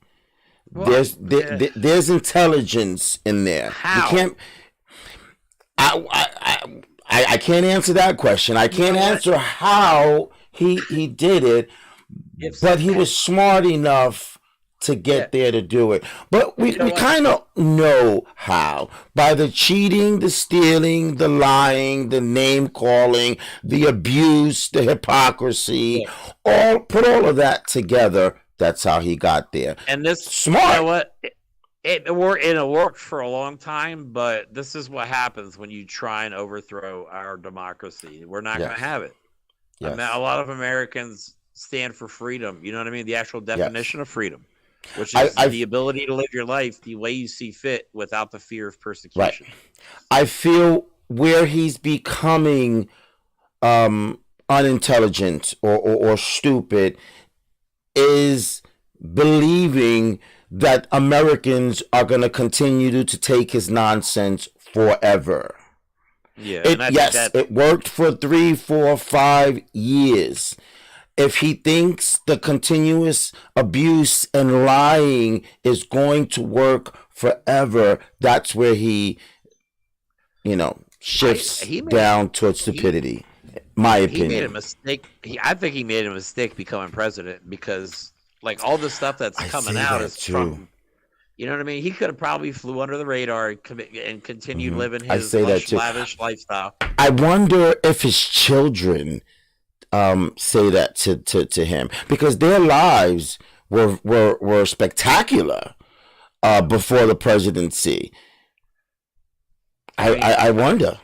Well, There's intelligence in there. How? You can't. I can't answer that question. I can't know what? answer how he did it, If but he was smart enough to Yeah. get there to do it. But we, You know we what? kind of know how. By the cheating, the stealing, the lying, the name calling, the abuse, the hypocrisy, Look, put all of that together. That's how he got there. and this, you know Smart. what? It worked for a long time, but this is what happens when you try and overthrow our democracy. We're not going to Yes. have it. A Yes. lot of Americans stand for freedom. You know what I mean? The actual Yes. definition of freedom, which I, is I, the ability to live your life the way you see fit without the fear of right. persecution. I feel where he's becoming unintelligent or stupid is believing that Americans are going to continue to take his nonsense forever. Yeah, and I think Yes, that it worked for 3, 4, 5 years. If he thinks the continuous abuse and lying is going to work forever, that's where he, shifts he made down towards he stupidity. My he made a opinion. mistake. I think he made a mistake becoming president because like all the stuff that's I coming say out that is too. from, you know what I mean? He could have probably flew under the radar and continued living I his say that too. lavish lifestyle. I wonder if his children say that to him because their lives were spectacular before the presidency. I mean, I wonder.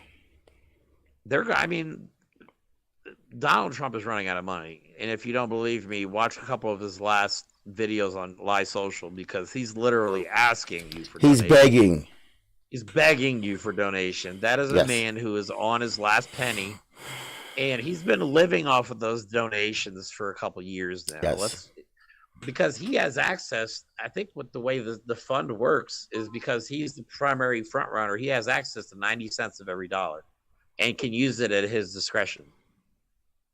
I mean, Donald Trump is running out of money, and if you don't believe me, watch a couple of his last videos on Live Social because he's literally asking you for He's donations. begging. He's begging you for donation. That is a Yes. man who is on his last penny, and he's been living off of those donations for a couple years now. Yes. Because he has access. I think what the way the fund works is because he's the primary front runner. He has access to 90 cents of every dollar, and can use it at his discretion.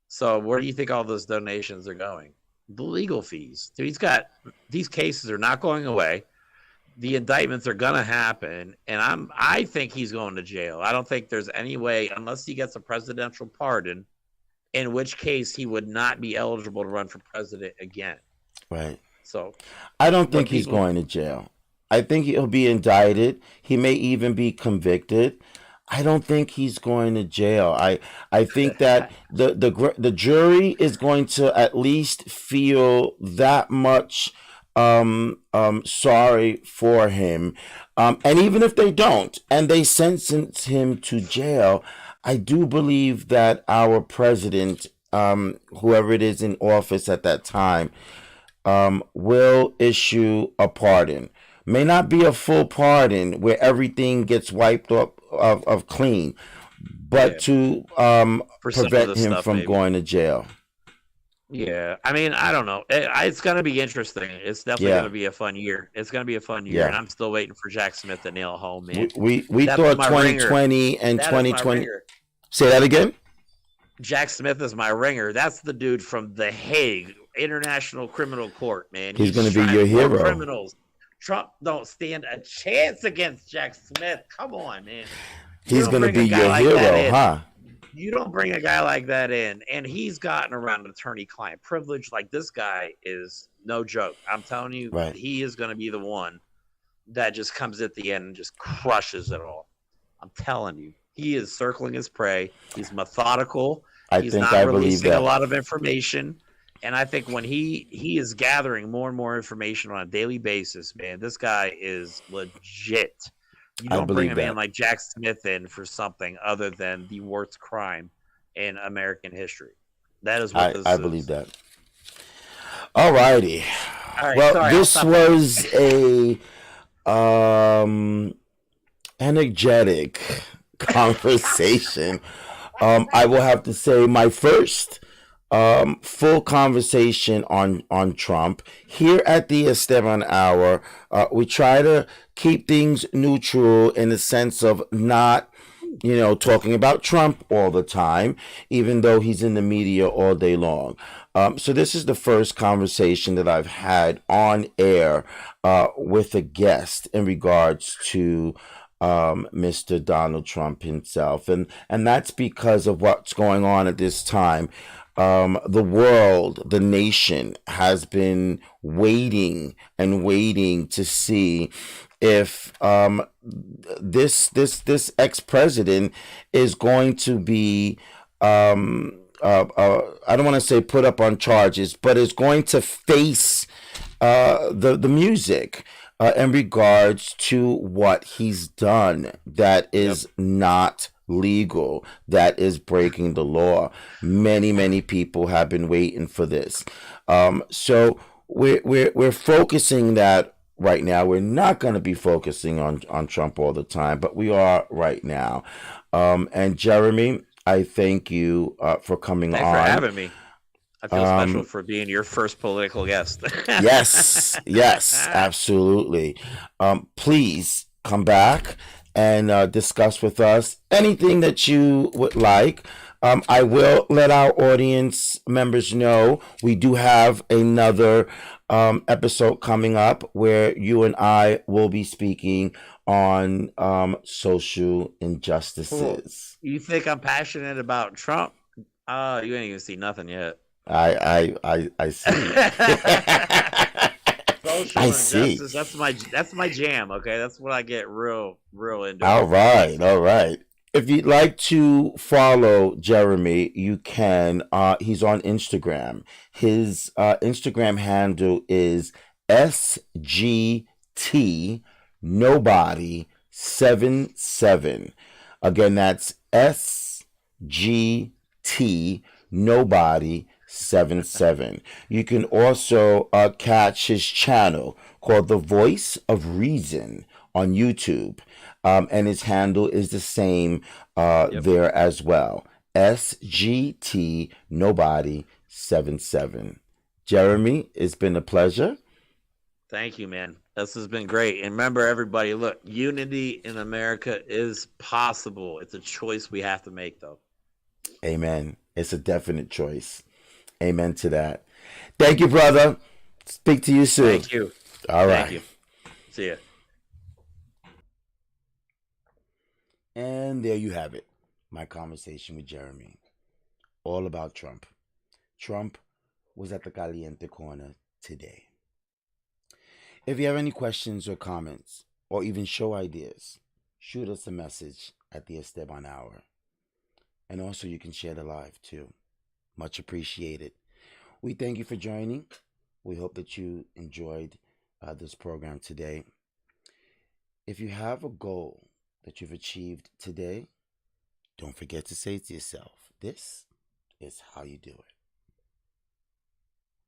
So where do you think all those donations are going? The legal fees. So these cases are not going away. The indictments are gonna happen, and I think he's going to jail. I don't think there's any way, unless he gets a presidential pardon, in which case he would not be eligible to run for president again. Right. So I don't think when he's people, going to jail. I think he'll be indicted. He may even be convicted. I don't think he's going to jail. I think that the jury is going to at least feel that much sorry for him. And even if they don't, and they sentence him to jail, I do believe that our president, whoever it is in office at that time, will issue a pardon. May not be a full pardon where everything gets wiped up of clean, but yeah, to for some of prevent the him stuff, from maybe. going to jail. Yeah, I mean, I don't know. It's going to be interesting. It's definitely going Yeah, to be a fun year. It's going to be a fun year, and yeah. I'm still waiting for Jack Smith to nail home, We man. we That's thought my ringer. 2020 and That is my 2020. ringer. Say that again. Jack Smith is my ringer. That's the dude from The Hague International Criminal Court, man. He's He's going to be trying your more hero. criminals. Trump don't stand a chance against Jack Smith. Come on, man. You He's don't going to bring a be guy your like that hero, in. huh? You don't bring a guy like that in, and he's gotten around attorney-client privilege. Like, this guy is no joke. I'm telling you, Right. he is going to be the one that just comes at the end and just crushes it all. I'm telling you, he is circling his prey. He's methodical. I He's think not I believe releasing a that. lot of information. And I think when he is gathering more and more information on a daily basis, man, this guy is legit. You I don't bring a believe man that. like Jack Smith in for something other than the worst crime in American history. That is what this I is. believe that. All righty. All right, Well, sorry, I'll this stop there. was a energetic conversation. I will have to say my first full conversation on Trump here at the Esteban Hour. We try to keep things neutral in the sense of not, talking about Trump all the time, even though he's in the media all day long. So this is the first conversation that I've had on air with a guest in regards to Mr. Donald Trump himself, and that's because of what's going on at this time. The world, the nation has been waiting and waiting to see if this ex president is going to be I don't want to say put up on charges, but is going to face the music in regards to what he's done that Yep. is not legal, that is breaking the law. Many people have been waiting for this. So we're focusing that right now. We're not going to be focusing on Trump all the time, but we are right now. And Jeremy, I thank you for coming Thanks for on. having me. I feel special for being your first political guest. Yes, absolutely. Please come back and discuss with us anything that you would like. I will let our audience members know we do have another episode coming up where you and I will be speaking on social Cool. injustices. You think I'm passionate about Trump? You ain't even see nothing yet. I see. I Social see. injustice. That's my jam. Okay, that's what I get real into. All right, all right. If you'd like to follow Jeremy, you can. He's on Instagram. His Instagram handle is SGT Nobody 77. Again, that's SGT Nobody 77. You can also catch his channel called The Voice of Reason on YouTube. And his handle is the same Yep. there as well. SGT Nobody 77. Jeremy, it's been a pleasure. Thank you, man. This has been great. And remember, everybody, look, unity in America is possible. It's a choice we have to make, though. Amen. It's a definite choice. Amen to that. Thank you, brother. Speak to you soon. Thank you. All Thank right. you. See ya. And there you have it. My conversation with Jeremy. All about Trump. Trump was at the Caliente Corner today. If you have any questions or comments, or even show ideas, shoot us a message at the Esteban Hour. And also, you can share the live too. Much appreciated. We thank you for joining. We hope that you enjoyed this program today. If you have a goal that you've achieved today, don't forget to say to yourself, this is how you do it.